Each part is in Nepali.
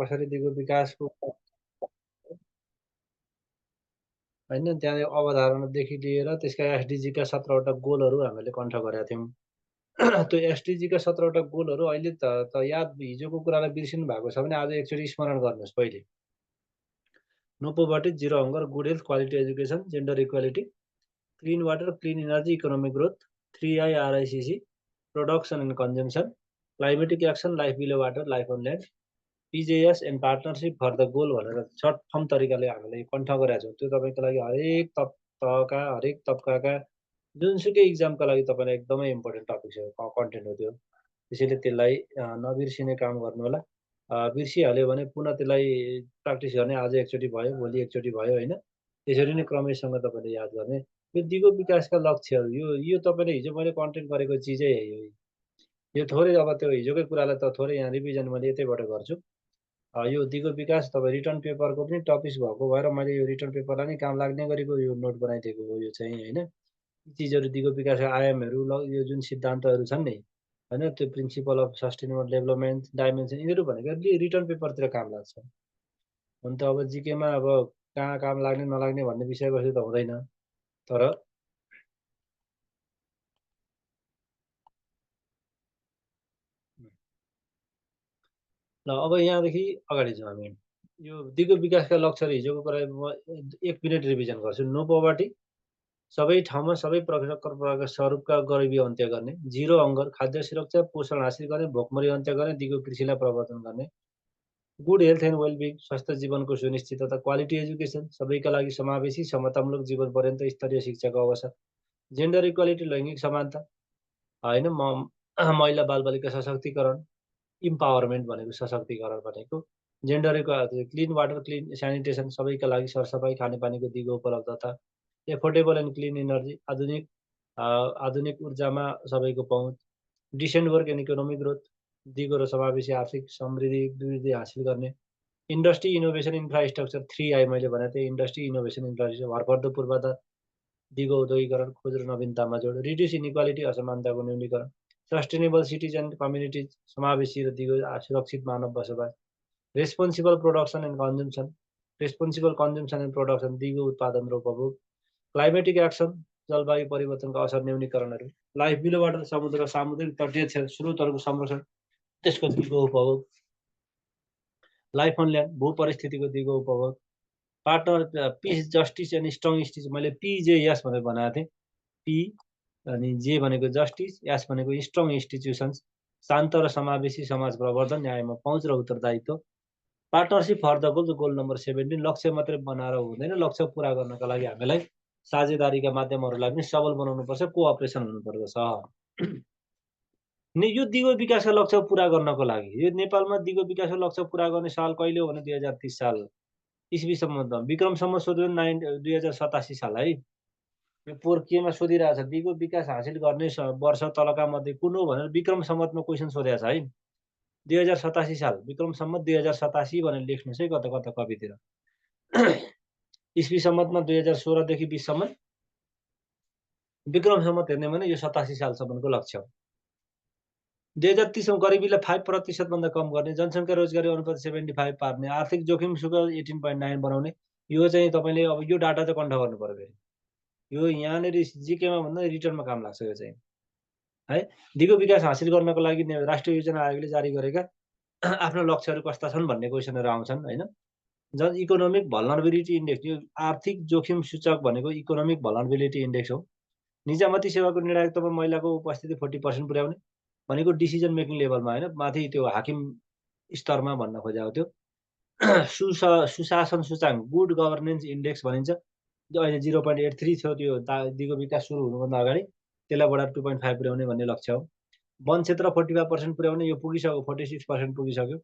कसरी दिगो विकासको होइन त्यहाँ अवधारणादेखि लिएर त्यसका एसडिजीका 17वटा गोलहरू हामीले कण्ठ गरेका थियौँ। त्यो एसडिजीका 17वटा गोलहरू अहिले त याद हिजोको कुरालाई बिर्सिनु भएको छ भने आज एकचोटि स्मरण गर्नुहोस् पहिले। No poverty, zero hunger, good health, quality education, gender equality, clean water, clean energy, economic growth, 3I RICC, production and consumption, climatic action, life below water, life on land, PJS and partnership for the goal भनेर सर्ट फर्म तरिकाले हामीले कण्ठ गरेका छौँ। त्यो तपाईँको लागि हरेक तहका हरेक तबकाका जुनसुकै इक्जामका लागि तपाईँलाई एकदमै इम्पोर्टेन्ट टपिक छ, कन्टेन्ट हो त्यो। त्यसैले त्यसलाई नबिर्सिने काम गर्नु होला। बिर्सिहाल्यो भने पुनः त्यसलाई प्र्याक्टिस गर्ने, आज एकचोटि भयो, भोलि एकचोटि भयो होइन। त्यसरी नै क्रमैसँग तपाईँले याद गर्ने। यो दिगो विकासका लक्ष्यहरू यो तपाईँले हिजो मैले कन्टेन्ट गरेको चिजै हो। यो थोरै अब त्यो हिजोकै कुरालाई त थोरै यहाँ रिभिजन मैले यतैबाट गर्छु। यो दिगो विकास तपाईँ रिटर्न पेपरको पनि टपिक भएको भएर मैले यो रिटर्न पेपरलाई नै काम लाग्ने गरेको यो नोट बनाइदिएको हो यो चाहिँ होइन। चिजहरू दिगो विकासका आयामहरू यो जुन सिद्धान्तहरू छन् नि होइन, त्यो principal of sustainable development, dimension, यिनीहरू भनेको रिटर्न पेपरतिर काम लाग्छ। हुन त अब जिकेमा अब कहाँ काम लाग्ने नलाग्ने भन्ने विषयवस्तु त हुँदैन, तर ल अब यहाँदेखि अगाडि जाउँ हामी। यो दिगो विकासका लक्ष्यहरू हिजोको कुरा म 1 मिनट रिभिजन गर्छु। नो पोभर्टी, सबै ठाउँमा सबै प्रकारका स्वरूपका गरिबी अन्त्य गर्ने, जिरो हङ्गर, खाद्य सुरक्षा, पोषण हासिल गर्ने, भोकमरी अन्त्य गर्ने, दिगो कृषिलाई प्रवर्धन गर्ने, गुड हेल्थ एन्ड वेलबिङ, स्वस्थ जीवनको सुनिश्चितता, क्वालिटी एजुकेसन, सबैका लागि समावेशी समतामूलक जीवन पर्यन्त स्तरीय शिक्षाको अवसर, जेन्डर इक्वालिटी, लैङ्गिक समानता होइन, महिला बालबालिका सशक्तिकरण, इम्पावरमेन्ट भनेको सशक्तिकरण भनेको, gender equality, clean water, clean sanitation, सबैका लागि सरसफाइ, खानेपानीको दिगो उपलब्धता, एफोर्डेबल एन्ड क्लिन इनर्जी, आधुनिक ऊर्जामा सबैको पहुँच, decent work and economic growth, दिगो र समावेशी आर्थिक समृद्धि हासिल गर्ने, इन्डस्ट्री इनोभेसन इन्फ्रास्ट्रक्चर, 3I मैले भनेको थिएँ, इन्डस्ट्री इनोभेसन इन्फ्रास्ट्रक्चर, भरपर्दो पूर्वाधार, दिगो उद्योगीकरण, खोज र नवीनतामा जोड, रिड्युस इनइक्वालिटी, असमानताको न्यूनीकरण, सस्टेनेबल सिटिज एन्ड कम्युनिटिज, समावेशी र दिगो सुरक्षित मानव बसोबास, responsible production and consumption, responsible consumption and production, दिगो उत्पादन र उपभोग, क्लाइमेटिक एक्सन, जलवायु परिवर्तनको असर न्यूनीकरणहरू, लाइफ बिलो वाटर, समुद्र सामुद्रिक तटीय स्रोतहरूको संरक्षण, त्यसको दिगो उपभोग, लाइफ अन ल्यान्ड, भू परिस्थितिको दिगो उपभोग, partner peace, justice and strong stitch, मैले पिजेएस भनेर बनाएको थिएँ। पी अनि जे भनेको जस्टिस, एस भनेको स्ट्रङ इन्स्टिट्युसन्स, शान्त र समावेशी समाज प्रवर्धन, न्यायमा पहुँच र उत्तरदायित्व, partnership for the goal number 17, लक्ष्य मात्रै बनाएर हुँदैन, लक्ष्य पुरा गर्नका लागि हामीलाई साझेदारीका माध्यमहरूलाई पनि सबल बनाउनुपर्छ, कोअपरेसन हुनुपर्दछ। यो दिगो विकासका लक्ष्य पुरा गर्नको लागि यो नेपालमा दिगो विकासका लक्ष्य पुरा गर्ने साल कहिले हो भने 2030 साल इस्वीसम्म, विक्रम सम्म सोध्यो 2087 साल है। यो पोहोर केमा सोधिरहेछ, दिगो विकास हासिल गर्ने वर्ष तलका मध्ये कुन हो भनेर विक्रम सम्मतमा क्वेसन सोधेको छ है। 2087 साल, विक्रम सम्मत 2087 भनेर लेख्नुहोस् है कता कता कपीतिर। इस्वी सम्मतमा 2016 देखि 20 सम्म, विक्रम सम्मत हेर्ने भने यो 87 सालसम्मको लक्ष्य हो। 2030 मा गरिबीलाई 5% भन्दा कम गर्ने, जनसङ्ख्या रोजगारी अनुपात 75 पार्ने, आर्थिक जोखिम सुक 18.9 बनाउने। यो चाहिँ तपाईँले अब यो डाटा चाहिँ कण्ठ गर्नु पर्यो। यो यहाँनिर जिकेमा भन्दा रिटर्नमा काम लाग्छ यो चाहिँ है। दिगो विकास हासिल गर्नको लागि राष्ट्रिय योजना आयोगले जारी गरेका आफ्नो लक्ष्यहरू कस्ता छन् भन्ने क्वेसनहरू आउँछन् होइन। जन इकोनोमिक भल्नरेबिलिटी इन्डेक्स, यो आर्थिक जोखिम सूचक भनेको इकोनोमिक भल्नरेबिलिटी इन्डेक्स हो। निजामती सेवाको निर्णायकतामा महिलाको उपस्थिति 40% पुर्याउने भनेको डिसिजन मेकिङ लेभलमा होइन, माथि त्यो हाकिम स्तरमा भन्न खोजेको त्यो। सुशासन सूचाङ्क, गुड गभर्नेन्स इन्डेक्स भनिन्छ, अहिले 0.83 थियो त्यो दिगो विकास सुरु हुनुभन्दा अगाडि, त्यसलाई बढाएर 2.5 पुर्याउने भन्ने लक्ष्य हो। वन क्षेत्र 45% पुर्याउने, यो पुगिसक्यो, 46% पुगिसक्यो।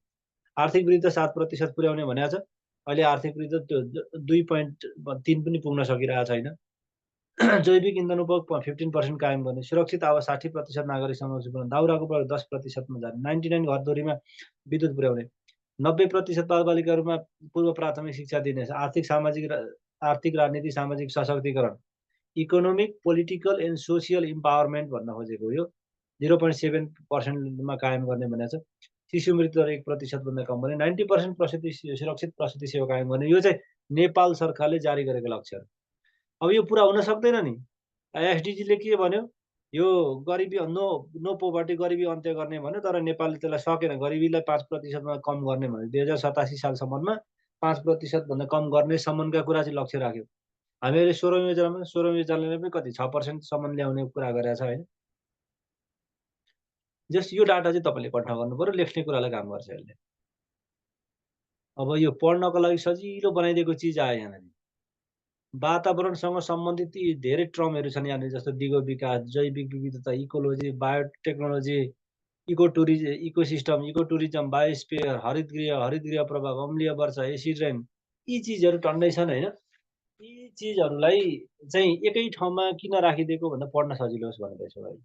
आर्थिक वृद्धि 7% पुर्याउने भनेको छ, अहिले आर्थिक वृद्धि त्यो 2.3 पनि पुग्न सकिरहेको छैन। जैविक इन्धन उपभोग 15% कायम गर्ने, सुरक्षित आवास 60% नागरिकसँग पुर्याउने, दाउराको प्रयोग 10%मा जाने, 99 घरधुरीमा विद्युत पुर्याउने, 90% बालबालिकाहरूमा पूर्व प्राथमिक शिक्षा दिने, आर्थिक राजनीति सामाजिक सशक्तिकरण, economic political and social empowerment भन्न खोजेको यो 0.7%मा कायम गर्ने भनेको छ। शिशु मृत्यु दर 1% भन्दा कम गर्ने, 90% प्रसूति सुरक्षित प्रसूति सेवा कायम गर्ने, यो चाहिँ नेपाल सरकारले जारी गरेको लक्ष्य हो। अब यो पुरा हुन सक्दैन नि। एसडिजीले के भन्यो, यो गरिबी नो पोभर्टी, गरिबी अन्त्य गर्ने भन्यो, तर नेपालले त्यसलाई सकेन। गरिबीलाई 5% मा कम गर्ने भन्यो। 2087 सालसम्ममा 5% भन्दा कम गर्ने सम्मका कुरा चाहिँ लक्ष्य राख्यो। हामीले 16औं योजनाले पनि कति 6% सम्म ल्याउने कुरा गरेको छ हैन। जस्ट यो डाटा चाहिँ तपाईँले कन्फर्म गर्नु पर्यो, लेख्ने कुरालाई काम गर्छ यसले। अब यो पढ्नको लागि सजिलो बनाइदिएको चिज आयो यहाँनिर। वातावरणसँग सम्बन्धित यी धेरै टर्महरू छन् यहाँनिर, जस्तो दिगो विकास, जैविक विविधता, ecology, biotechnology, ecosystem, eco tourism, biosphere, हरितगृह प्रभाव, अम्लीय वर्षा, एसिड रेन, यी चिजहरू टन्नै छन् हैन। यी चिजहरूलाई चाहिँ एकै ठाउँमा किन राखिदिएको भन्दा पढ्न सजिलो होस् भनेर यसो गरे।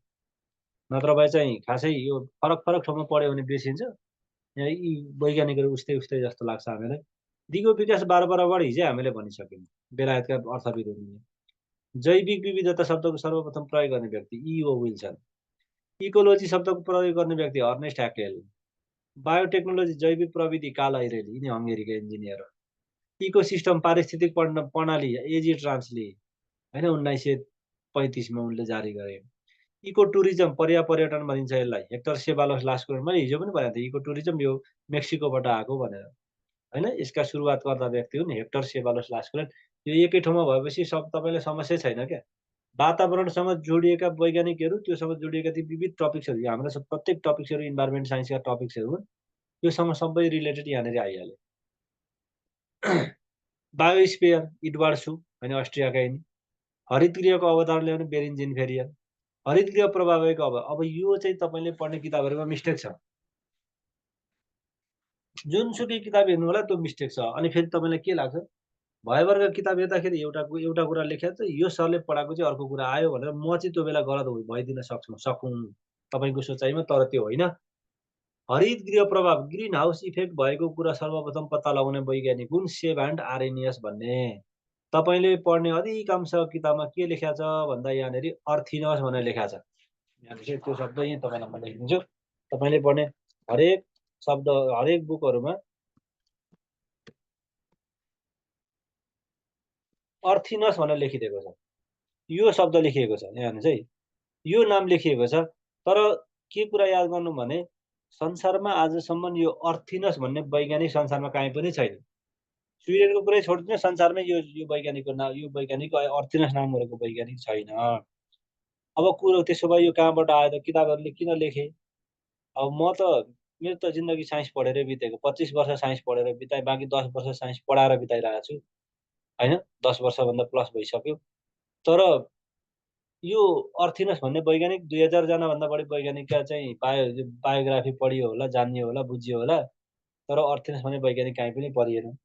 नत्र भए चाहिँ खासै यो फरक ठाउँमा पढ्यो भने बिर्सिन्छ। यहाँ यी वैज्ञानिकहरू उस्तै जस्तो लाग्छ हामीलाई। दिगो विकास 12 बराबर हिजै हामीले भनिसक्यौँ, बेलायतका अर्थविद हुनुहुने। जैविक विविधता शब्दको सर्वप्रथम प्रयोग गर्ने व्यक्ति E.O. विल्सन। इकोलोजी शब्दको प्रयोग गर्ने व्यक्ति अर्नेस्ट ह्याकेल। बायोटेक्नोलोजी जैविक प्रविधि कार्ल आइरेली, यिनी हङ्गेरीका इन्जिनियर हो। इकोसिस्टम पारिस्थितिक प्रणाली एजी ट्रान्सले हैन 1935 मा उनले जारी गरे। इको टुरिज्म पर्यटन भनिन्छ यसलाई। हेक्टर सेबालोस लास्कुलेन, मैले हिजो पनि भनेको थिएँ इको टुरिज्म यो मेक्सिकोबाट आएको भनेर हैन। यसका सुरुवात गर्दा व्यक्ति हुन् हेक्टर सेबालोस लास्कुलेन। यो एकै ठाउँमा भएपछि तपाईलाई समस्या छैन क्या। वातावरणसँग जोडिएका वैज्ञानिकहरू, त्योसँग जोडिएका ती विविध टपिक्सहरू, हाम्रो प्रत्येक टपिक्सहरू इन्भाइरोमेन्ट साइन्सका टपिक्सहरू हुन्, त्योसँग सबै रिलेटेड यहाँनिर आइहाल्यो। बायोस्फियर इडवार्ड सु हैन, अस्ट्रियाका यिनी। हरितगृहको अवधारणा ल्याउने बेरिन्जिन फेरियर। हरितगृह प्रभावको अब यो चाहिँ तपाईँले पढ्ने किताबहरूमा मिस्टेक छ। जुनसुकै किताब हेर्नु होला त्यो मिस्टेक छ। अनि फेरि तपाईँलाई के लाग्छ, भयवर्ग किताब हेर्दाखेरि एउटा कुरा लेखेको छ, यो सरले पढाएको चाहिँ अर्को कुरा आयो भनेर म चाहिँ त्यो बेला गलत भइदिन सकौँ तपाईँको सोचाइमा, तर त्यो होइन। हरितगृह प्रभाव, ग्रिन हाउस इफेक्ट भएको कुरा सर्वप्रथम पत्ता लगाउने वैज्ञानिक हुन् सेभ एन्ड आरेनियस भन्ने। तपाईँले पढ्ने अधिकांश किताबमा के लेखेको छ भन्दा यहाँनिर अर्थिनस भनेर लेखेको छ। यहाँनिर त्यो शब्द यहीँ तपाईँलाई म लेखिदिन्छु। तपाईँले पढ्ने हरेक शब्द, हरेक बुकहरूमा अर्थिनस भनेर लेखिदिएको छ। यो शब्द लेखिएको छ यहाँनिर चाहिँ, यो नाम लेखिएको छ। तर के कुरा याद गर्नु भने संसारमा आजसम्म यो अर्थिनस भन्ने वैज्ञानिक संसारमा कहीँ पनि छैन। स्विडेनको कुरै छोडिदिनु, संसारमै यो वैज्ञानिकको नाम, यो वैज्ञानिक अर्थिनस नाम गरेको वैज्ञानिक छैन। अब कुरो त्यसो भए यो कहाँबाट आयो त, किताबहरूले किन लेखे? अब म त मेरो त जिन्दगी साइन्स पढेरै बितेको, 25 वर्ष साइन्स पढेर बिताएँ, बाँकी 10 वर्ष साइन्स पढाएर बिताइरहेको छु हैन। 10 वर्षभन्दा प्लस भइसक्यो। तर यो अर्थिनस भन्ने वैज्ञानिक 2000 जनाभन्दा बढी वैज्ञानिकका चाहिँ बायोग्राफी पढियो होला, जानियो होला, बुझियो होला, तर अर्थिनस भन्ने वैज्ञानिक कहीँ पनि पढिएन।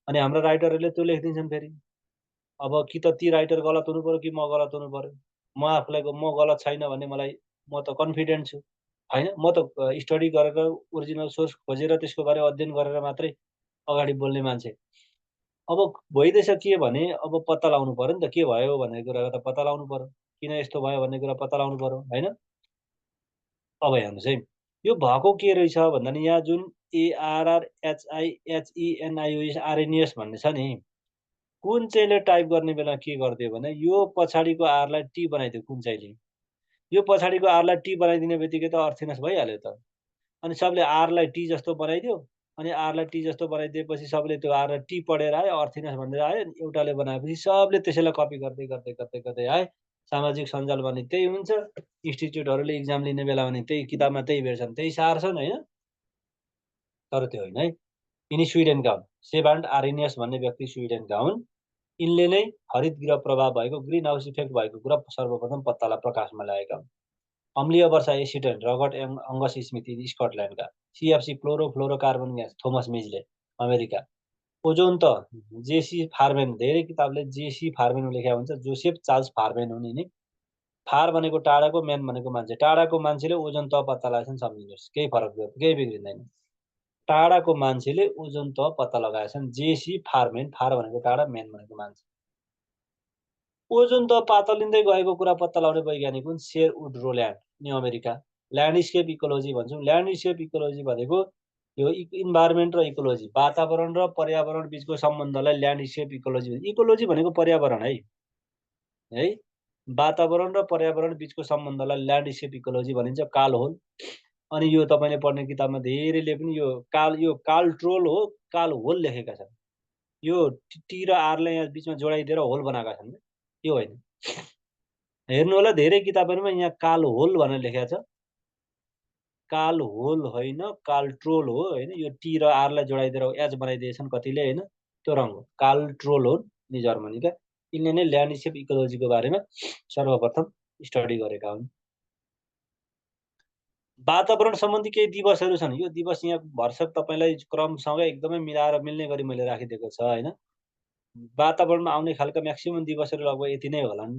अनि हाम्रो राइटरहरूले त्यो लेखिदिन्छन् फेरि। अब कि त ती राइटर गलत हुनु पर्यो कि म गलत हुनु पर्यो। म आफूलाई म गलत छैन भन्ने म त कन्फिडेन्ट छु हैन। म त स्टडी गरेर ओरिजिनल सोर्स खोजेर त्यसको बारेमा अध्ययन गरेर मात्रै अगाडि बोल्ने मान्छे। अब भइदिएछ के भने अब पत्ता लगाउनु पर्यो नि त, के भयो भन्ने कुरा त पत्ता लगाउनु पर्यो, किन यस्तो भयो भन्ने कुरा पत्ता लगाउनु पर्यो हैन। अब हेर्नुहोस् है, यो भएको के रहेछ भन्दा नि यहाँ जुन ARRHIHENIOS आरएनएस भन्ने छ नि, कुन चाहिँले टाइप गर्ने बेला के गरिदियो भने यो पछाडिको आरलाई टी बनाइदियो। कुन चाहिँले यो पछाडिको आरलाई टी बनाइदिने बित्तिकै त अर्थिनस भइहाल्यो त। अनि सबले आरलाई टी जस्तो बनाइदियो। अनि आरलाई टी जस्तो बनाइदिएपछि सबले त्यो आरलाई टी पढेर आयो, अर्थिनस भनेर आयो। एउटाले बनाएपछि सबले त्यसैलाई कपी गर्दै आए। सामाजिक सञ्जाल भने त्यही हुन्छ। इन्स्टिच्युटहरूले इक्जाम लिने बेला भने त्यही किताबमा त्यही भेट्छन्, त्यही सार्छन् हैन। तर त्यो होइन है। यिनी स्विडेनका हुन्। सेभान्ड आरेनियस भन्ने व्यक्ति स्विडेनका हुन्। यिनले नै हरितगृह प्रभाव भएको, ग्रिन हाउस इफेक्ट भएको कुरा सर्वप्रथम पत्तालाई प्रकाशमा ल्याएका हुन्। अम्लीय वर्षा एसिड रबर्ट अंगस स्मिथ स्कटल्यान्डका। सीएफसी क्लोरोफ्लोरोकार्बन ग्यास थोमस मिजले अमेरिका। ओजोन त जेसी फार्मेन, धेरै किताबले जेसी फार्मेन लेखेको हुन्छ, जोसेफ चार्ल्स फार्मेन हुन् यिनी। फार भनेको टाढाको, म्यान भनेको मान्छे। टाढाको मान्छेले ओजोन तह पत्ता लगाएछन् सम्झिनुहोस्, केही बिग्रिँदैन। टाढाको मान्छेले ओजोन तह पत्ता लगाएछन्। जेसी फार्मेन, फार भनेको टाढा, म्यान भनेको मान्छे। ओजोन तह पातलिँदै गएको कुरा पत्ता लगाउने वैज्ञानिक हुन् Sherwood Rowland, new America. Landscape ecology भन्छौँ। ल्यान्डस्केप इकोलोजी भनेको यो इन्भाइरोमेन्ट र इकोलोजी, वातावरण र पर्यावरण बीचको सम्बन्धलाई ल्यान्डस्केप इकोलोजी भन्छ। इकोलोजी भनेको पर्यावरण है, वातावरण र पर्यावरण बीचको सम्बन्धलाई ल्यान्डस्केप इकोलोजी भनिन्छ, काल होल। अनि यो तपाईँले पढ्ने किताबमा धेरैले पनि यो काल ट्रोल हो, काल होल लेखेका छन्। यो टी र आरलाई यहाँ बिचमा जोडाइदिएर होल बनाएका छन्, त्यो होइन। हेर्नु होला धेरै किताबहरूमा यहाँ काल होल भनेर लेखेको छ, काल होल होइन, काल ट्रोल हो होइन। यो टी र आरलाई जोडाइदिएर एच बनाइदिएछन् कतिले होइन, त्यो रङ हो। काल ट्रोल हो नि जर्मनीका, यिनले नै ल्यान्डस्केप इकोलोजीको बारेमा सर्वप्रथम स्टडी गरेका हुन्। वातावरण सम्बन्धी केही दिवसहरू छन्। यो दिवस यहाँ भरसक तपाईँलाई क्रमसँग एकदमै मिल्ने गरी मैले राखिदिएको छ होइन। वातावरणमा आउने खालका म्याक्सिमम दिवसहरू लगभग यति नै होलान्।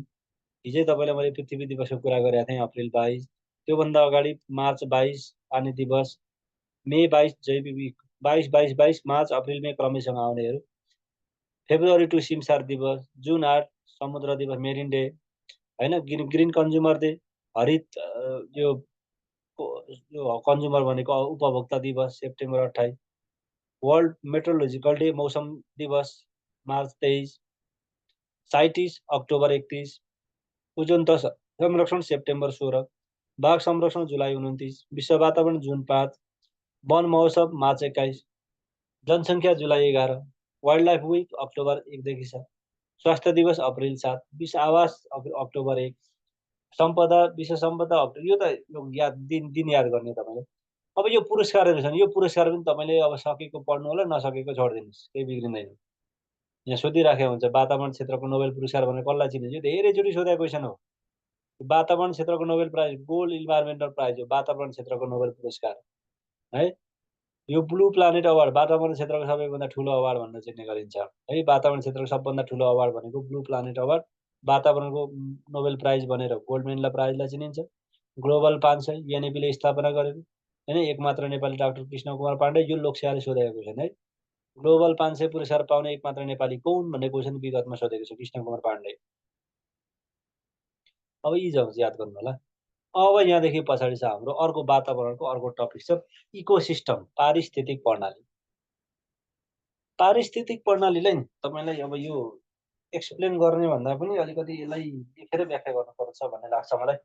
हिजै तपाईँलाई मैले पृथ्वी दिवसको कुरा गरेका थिएँ, अप्रिल 22। त्योभन्दा अगाडि मार्च 22 पानी दिवस, मे 22 जैविक 22 मार्च अप्रिल मे क्रमैसँग आउनेहरू। फेब्रुअरी 2 सिमसार दिवस, जुन 8 समुद्र दिवस मेरिन डे होइन, ग्रिन कन्ज्युमर डे, हरित यो कन्ज्युमर भनेको उपभोक्ता दिवस सेप्टेम्बर 28, वर्ल्ड मेट्रोलोजिकल डे मौसम दिवस मार्च 23, साइटिस अक्टोबर 31, उजन्त संरक्षण सेप्टेम्बर 16, बाघ संरक्षण जुलाई 29, विश्व वातावरण जुन 5, वन महोत्सव मार्च 21, जनसङ्ख्या जुलाई 11, वाइल्ड लाइफ विक अक्टोबर 1 देखि 7, स्वास्थ्य दिवस अप्रिल 7, विश्व आवास अक्टोबर 1, सम्पदा विश्व सम्पदा अक्टोबर। यो त दिन याद गर्ने तपाईँले। अब यो पुरस्कारहरू छन्, यो पुरस्कार पनि तपाईँले अब सकेको पढ्नु होला, नसकेको छोडिदिनुहोस्, केही बिग्रिँदैन। यहाँ सोधिराखेको हुन्छ वातावरण क्षेत्रको नोबेल पुरस्कार भनेर कसलाई चिनिन्छ, यो धेरैचोटि सोधेको क्वेसन हो। वातावरण क्षेत्रको Nobel prize, gold environmental prize हो वातावरण क्षेत्रको नोबेल पुरस्कार है। यो ब्लू प्लानेट अवार्ड वातावरण क्षेत्रको सबैभन्दा ठुलो अवार्ड भनेर चिन्ने गरिन्छ है। वातावरण क्षेत्रको सबभन्दा ठुलो अवार्ड भनेको ब्लू प्लानेट अवार्ड, वातावरणको नोबेल प्राइज भनेर गोल्डमेन प्राइजलाई चिनिन्छ। ग्लोबल 500 युएनईपीले स्थापना गरेको होइन, एकमात्र नेपाली डाक्टर कृष्ण कुमार पाण्डे। यो लोकसेवाले सोधेको क्वेसन है, ग्लोबल 500 पुरस्कार पाउने एकमात्र नेपाली कौन भन्ने क्वेसन विगतमा सोधेको छ कृष्ण कुमार पाण्डे। अब यी जब याद गर्नु होला। अब यहाँदेखि पछाडि छ हाम्रो अर्को वातावरणको अर्को टपिक छ इकोसिस्टम, पारिस्थितिक प्रणाली। पारिस्थितिक प्रणालीलाई तपाईँलाई अब यो एक्सप्लेन गर्ने भन्दा पनि अलिकति यसलाई लेखेर व्याख्या गर्नुपर्छ भन्ने लाग्छ मलाई।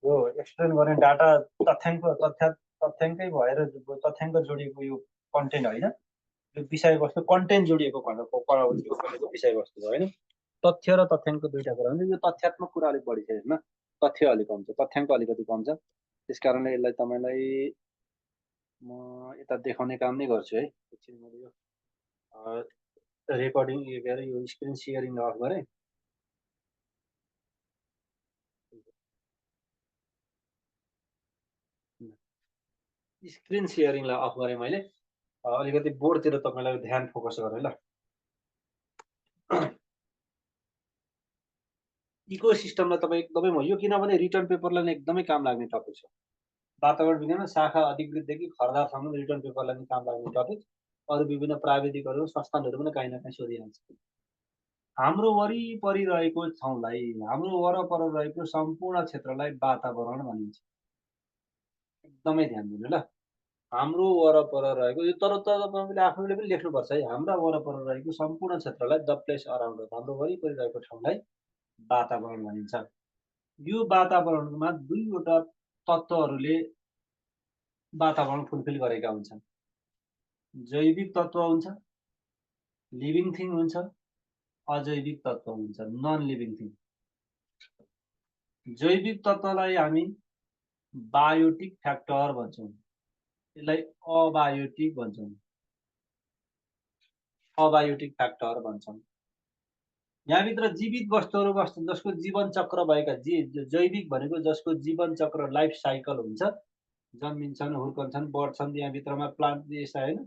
यो एक्सप्लेन गर्ने डाटा तथ्याङ्कै भएर तथ्याङ्क जोडिएको यो कन्टेन्ट होइन, यो विषयवस्तु कन्टेन्ट जोडिएको विषयवस्तु हो होइन। तथ्य र तथ्याङ्क दुईटा कुरा हुन्छ। यो तथ्यात्मक कुरा अलिक बढी छ यसमा, तथ्य अलिक कम छ, तथ्याङ्क अलिकति कम छ। त्यस कारणले यसलाई तपाईँलाई म यता देखाउने काम नै गर्छु है। एकछिन मैले यो रेकर्डिङ के अरे यो स्क्रिन सेयरिङ अफ गरेँ। स्क्रिन सेयरिङलाई अफ गरेँ मैले। अलिकति बोर्डतिर तपाईँलाई ध्यान फोकस गरेँ ल। इकोसिस्टमलाई तपाईँ एकदमै यो किनभने रिटर्न पेपरलाई एकदमै काम लाग्ने टपिक छ। वातावरण विज्ञानमा शाखा अधिकृतदेखि खर्दारसम्म रिटर्न पेपरलाई पनि काम लाग्ने टपिक। अरू विभिन्न प्राविधिकहरू संस्थानहरू पनि काहीँ न काहीँ सोधिहाल्छ। हाम्रो वरिपरि रहेको ठाउँलाई, हाम्रो वरपर रहेको सम्पूर्ण क्षेत्रलाई वातावरण भनिन्छ। एकदमै ध्यान दिनु ल। हाम्रो वरपर रहेको यो तर तपाईँले आफूले पनि लेख्नुपर्छ है। हाम्रा वरपर रहेको सम्पूर्ण क्षेत्रलाई द प्लेस अराउन्ड, हाम्रो वरिपरि रहेको ठाउँलाई वातावरण भनिन्छ। यो वातावरणमा दुईवटा तत्त्वहरूले वातावरण फुलफिल गरेका हुन्छन्। जैविक तत्त्व हुन्छ, लिभिङ थिङ हुन्छ, अजैविक तत्त्व हुन्छ, नन लिभिङ थिङ। जैविक तत्त्वलाई हामी बायोटिक फ्याक्टर भन्छौँ, यसलाई अबायोटिक भन्छौँ, अबायोटिक फ्याक्टर भन्छौँ। यहाँभित्र जीवित वस्तुहरू जसको जीवन चक्र भएका जैविक भनेको जसको जीवन चक्र लाइफ साइकल हुन्छ, जन्मिन्छन्, हुर्कन्छन्, बढ्छन्, यहाँभित्रमा प्लान्ट यस्ता होइन,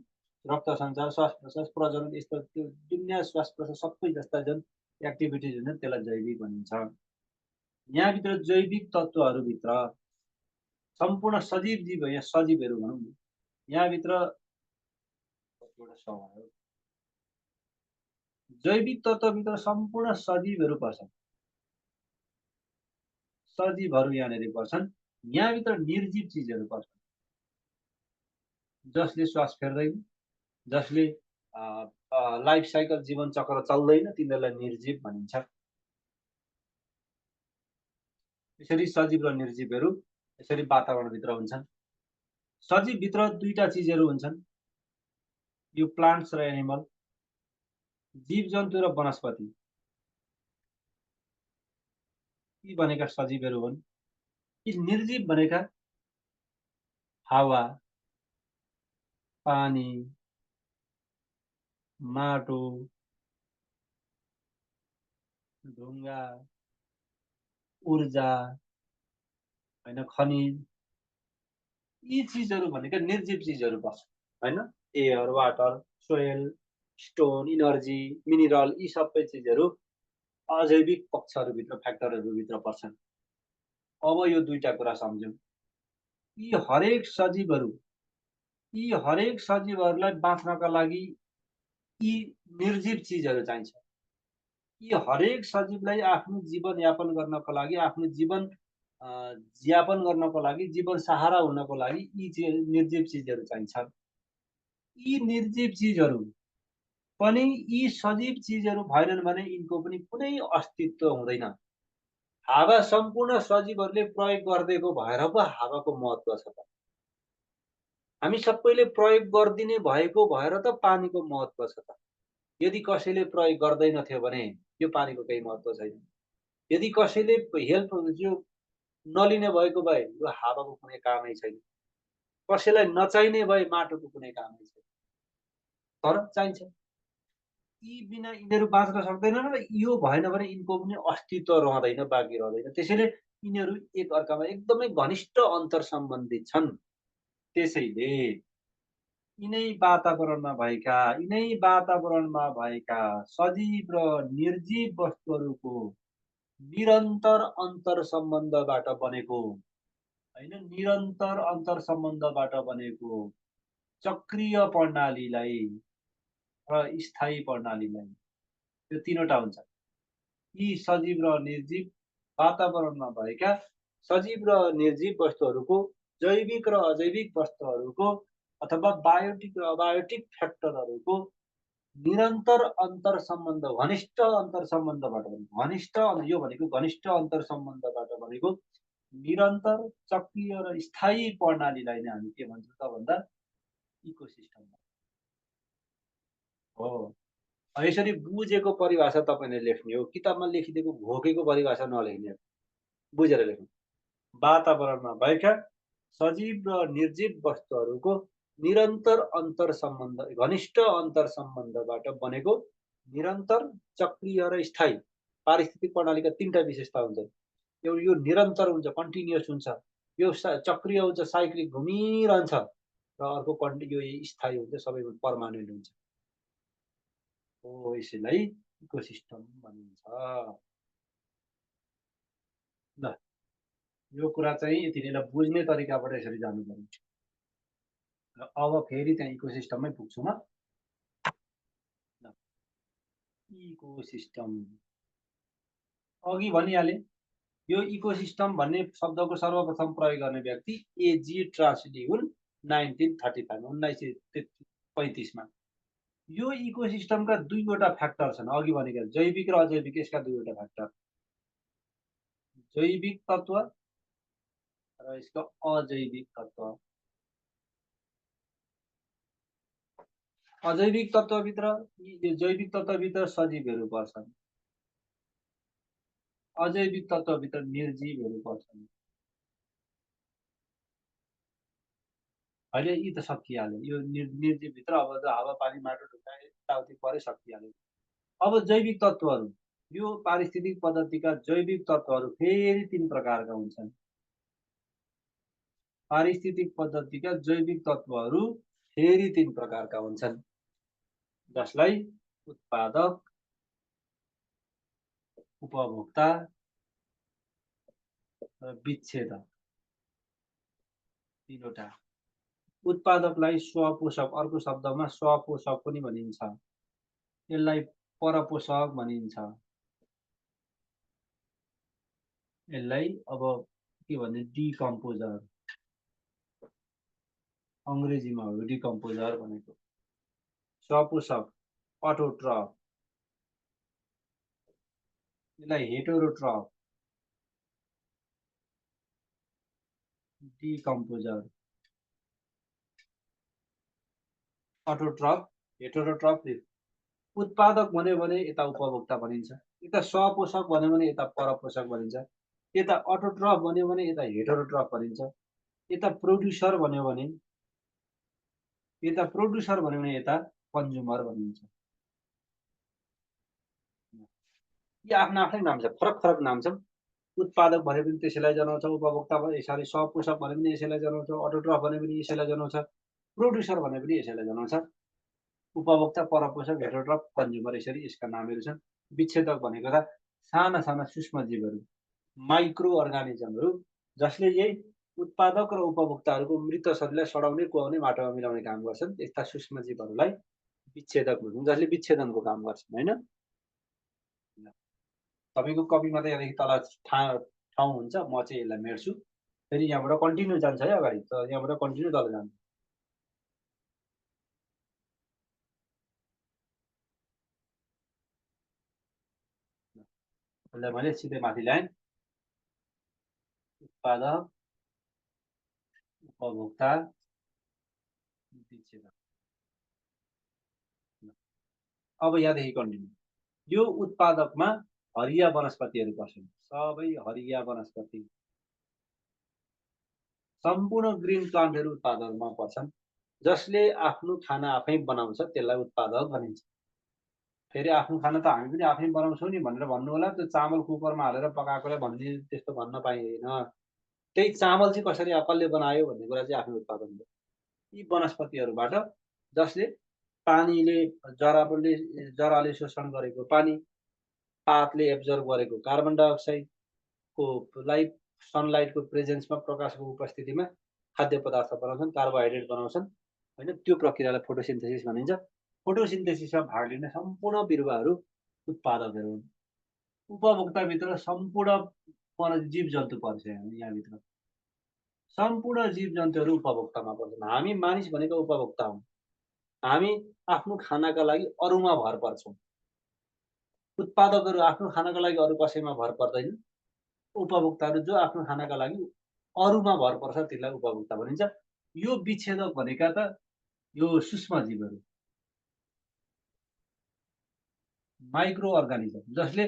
रक्त सञ्चार, श्वास प्रश्वास, प्रजनन, यस्तो त्यो दुनियाँ श्वास प्रश्वास सबै जस्ता जुन एक्टिभिटिज हुन्छ त्यसलाई जैविक भनिन्छ। यहाँभित्र जैविक तत्त्वहरूभित्र सम्पूर्ण सजीव जीव, यहाँ सजीवहरू भनौँ न, यहाँभित्र जैविक तत्त्वभित्र सम्पूर्ण सजीवहरू पर्छन्, सजीवहरू यहाँनिर पर्छन्। यहाँभित्र निर्जीव चिजहरू पर्छन्, जसले श्वास फेर्दैन, जसले लाइफ साइकल जीवन चक्र चल्दैन, तिनीहरूलाई निर्जीव भनिन्छ। यसरी सजीव र निर्जीवहरू यसरी वातावरणभित्र हुन्छन्। सजीवभित्र दुईटा चिजहरू हुन्छन्, यो प्लान्ट्स र एनिमल, जीवजन्तु र वनस्पति। यी भनेका सजीवहरू हुन्। यी निर्जीव भनेका हावा, पानी, माटो, ढुङ्गा, ऊर्जा, हैन, खनिज, यी चिजहरू भनेका निर्जीव चिजहरू पर्छ, हैन। Air, water, soil, stone, energy, mineral, यी सबै चिजहरू अजैविक पक्षहरूभित्र, फ्याक्टरहरूभित्र पर्छन्। अब यो दुईटा कुरा सम्झौँ। यी हरेक सजीवहरूलाई बाँच्नका लागि यी निर्जीव चिजहरू चाहिन्छ। यी हरेक सजीवलाई आफ्नो जीवन यापन गर्नको लागि, आफ्नो जीवन यापन गर्नको लागि, जीवन सहारा हुनको लागि यी निर्जीव चिजहरू चाहिन्छ। यी निर्जीव चिजहरू पनि, यी सजीव चिजहरू भएनन् भने यिनको पनि कुनै अस्तित्व हुँदैन। हावा सम्पूर्ण सजीवहरूले प्रयोग गरिदिएको भएर पो हावाको महत्त्व छ त। हामी सबैले प्रयोग गरिदिने भएको भएर त पानीको महत्त्व छ त। यदि कसैले प्रयोग गर्दैनथ्यो भने यो पानीको केही महत्त्व छैन। यदि कसैले हेल्प जो नलिने भएको भए यो हावाको कुनै कामै छैन। कसैलाई नचाहिने भए माटोको कुनै कामै छैन। तर चाहिन्छ। यी बिना यिनीहरू बाँच्न सक्दैनन् र यो भएन भने यिनको पनि अस्तित्व रहँदैन, बाँकी रहँदैन। त्यसैले यिनीहरू एक अर्कामा एकदमै घनिष्ठ अन्तर सम्बन्धित छन्। त्यसैले यिनै वातावरणमा भएका सजीव र निर्जीव वस्तुहरूको निरन्तर अन्तर सम्बन्धबाट बनेको, हैन, निरन्तर अन्तर सम्बन्धबाट बनेको चक्रीय प्रणालीलाई र स्थायी प्रणालीलाई, यो तीनवटा हुन्छ। यी सजीव र निर्जीव वातावरणमा भएका सजीव र निर्जीव वस्तुहरूको, जैविक र अजैविक वस्तुहरूको अथवा बायोटिक र अबायोटिक फ्याक्टरहरूको निरन्तर अन्तर सम्बन्ध, घनिष्ठ अन्तर सम्बन्धबाट बनेको, घनिष्ठ, यो भनेको घनिष्ठ अन्तर सम्बन्धबाट बनेको निरन्तर चक्रीय र स्थायी प्रणालीलाई नै हामी के भन्छौँ त भन्दा इकोसिस्टम हो। यसरी बुझेको परिभाषा तपाईँले लेख्ने हो। किताबमा लेखिदिएको घोकेको परिभाषा नलेख्ने हो, बुझेर लेख्नु। वातावरणमा भएका सजीव र निर्जीव वस्तुहरूको निरन्तर अन्तर सम्बन्ध, घनिष्ठ अन्तर सम्बन्धबाट बनेको निरन्तर, चक्रीय र स्थायी। पारिस्थितिक प्रणालीका तीनटा विशेषता हुन्छन्। यो निरन्तर हुन्छ, कन्टिन्युअस हुन्छ। यो चक्रीय हुन्छ, साइक्लिक घुमिरहन्छ। र अर्को यो स्थायी हुन्छ, सबैमा पर्मानेन्ट हुन्छ। हो, यसैलाई इकोसिस्टम भनिन्छ। ल, यो कुरा चाहिँ यतिले बुझ्ने तरिकाबाट यसरी जानु पर्यो। र अब फेरि त्यहाँ इकोसिस्टममै पुग्छु म। इकोसिस्टम अघि भनिहालेँ। यो इकोसिस्टम भन्ने शब्दको सर्वप्रथम प्रयोग गर्ने व्यक्ति एजी ट्रास्डी हुन् 1935 मा। यो इकोसिस्टमका दुईवटा फ्याक्टर छन्, अघि भनेका जैविक र अजैविक, यसका दुईवटा फ्याक्टर, जैविक तत्त्व र यसको अजैविक तत्त्व। अजैविक तत्त्वभित्र, जैविक तत्त्वभित्र सजीवहरू पर्छन्, अजैविक तत्त्वभित्र निर्जीवहरू पर्छन्। अहिले यी त सकिहाल्यो। यो निर्जीवभित्र अब हावा, पानी, माटो, ढुङ्गा यताउति परे सकिहाल्यो। अब जैविक तत्त्वहरू, यो पारिस्थितिक पद्धतिका जैविक तत्त्वहरू फेरि 3 प्रकारका हुन्छन्। पारिस्थितिक पद्धतिका जैविक तत्त्वहरू फेरि 3 प्रकारका हुन्छन्, जसलाई उत्पादक, उपभोक्ता र विच्छेदक, तीनवटा। उत्पादकलाई स्वपोषक, अर्को शब्दमा स्वपोषक पनि भनिन्छ। यसलाई परपोषक भनिन्छ। यसलाई अब के भन्ने डिकम्पोजर, अङ्ग्रेजीमा हो डिकम्पोजर भनेको। सपोसक, अटोट्रफ, यसलाई हेटेरोट्रफ, डिकम्पोजर, अटोट्रफ, हेटेरोट्रफ। उत्पादक भन्यो भने यता उपभोक्ता भनिन्छ, यता सपोषक भन्यो भने यता परपोषक भनिन्छ, यता अटोट्रफ भन्यो भने यता हेटेरोट्रफ भनिन्छ, यता प्रोड्युसर भन्यो भने यता कन्ज्युमर भनिन्छ। यी आफ्ना आफ्नै नाम छ, फरक फरक नाम छन्। उत्पादक भने पनि त्यसैलाई जनाउँछ, उपभोक्ता यसरी सपोषक भने पनि यसैलाई जनाउँछ, अटोट्रफ भने पनि यसैलाई जनाउँछ, प्रोड्युसर भने पनि यसैलाई जनाउँछ। उपभोक्ता, परपोषक, हेटेरोट्रफ, कन्ज्युमर, यसरी यसका नामहरू छन्। विच्छेदक भनेको त साना साना सूक्ष्म जीवहरू, माइक्रो अर्गानिजमहरू, जसले यही उत्पादक र उपभोक्ताहरूको मृत शरीरलाई सडाउने, कुहाउने, माटोमा मिलाउने काम गर्छन्। यस्ता सूक्ष्म जीवहरूलाई विच्छेदक भन्छौँ, जसले विच्छेदनको काम गर्छन्, होइन? तपाईँको कपीमा त यहाँदेखि तल ठाउँ हुन्छ, म चाहिँ यसलाई मेट्छु। फेरि यहाँबाट कन्टिन्यू जान्छ है अगाडि, त यहाँबाट कन्टिन्यू तल जान्छ। यसलाई मैले सिधै माथि ल्याएँ। उत्पादक, उपभोक्ता, विच्छेदक। अब यहाँदेखि कन्टिन्यू। यो उत्पादकमा हरिया वनस्पतिहरू पर्छन्, सबै हरिया वनस्पति, सम्पूर्ण ग्रीन प्लान्टहरू उत्पादकमा पर्छन्। जसले आफ्नो खाना आफै बनाउँछ त्यसलाई उत्पादक भनिन्छ। फेरि आफ्नो खाना त हामी पनि आफै बनाउँछौँ नि भनेर भन्नु होला, त्यो चामल कुकरमा हालेर पकाएकोलाई भन्ने त्यस्तो भन्न पाइँदैन। त्यही चामल चाहिँ कसरी कसले बनायो भन्ने कुरा चाहिँ आफ्नो उत्पादन हो। यी वनस्पतिहरूबाट जसले पानीले जराले शोषण गरेको पानी, पातले एब्जर्भ गरेको कार्बन डाइअक्साइडको लाइट सनलाइटको प्रेजेन्समा, प्रकाशको उपस्थितिमा खाद्य पदार्थ बनाउँछन्, कार्बोहाइड्रेट बनाउँछन्, होइन? त्यो प्रक्रियालाई फोटोसिन्थेसिस भनिन्छ। फोटोसिन्थेसिसमा भाग लिने सम्पूर्ण बिरुवाहरू उत्पादकहरू हुन्। उपभोक्ताभित्र सम्पूर्ण जीव जन्तु पर्छ यहाँभित्र। सम्पूर्ण जीव जन्तुहरू उपभोक्तामा पर्छन्। हामी मानिस भनेको उपभोक्ता हौँ। हामी आफ्नो खानाका लागि अरूमा भर पर्छौँ। उत्पादकहरू आफ्नो खानाका लागि अरू कसैमा भर पर्दैन। उपभोक्ताहरू जो आफ्नो खानाका लागि अरूमा भर पर्छ त्यसलाई उपभोक्ता भनिन्छ। यो विच्छेदक भनेका त यो सूक्ष्म जीवहरू, माइक्रो अर्गानिजम, जसले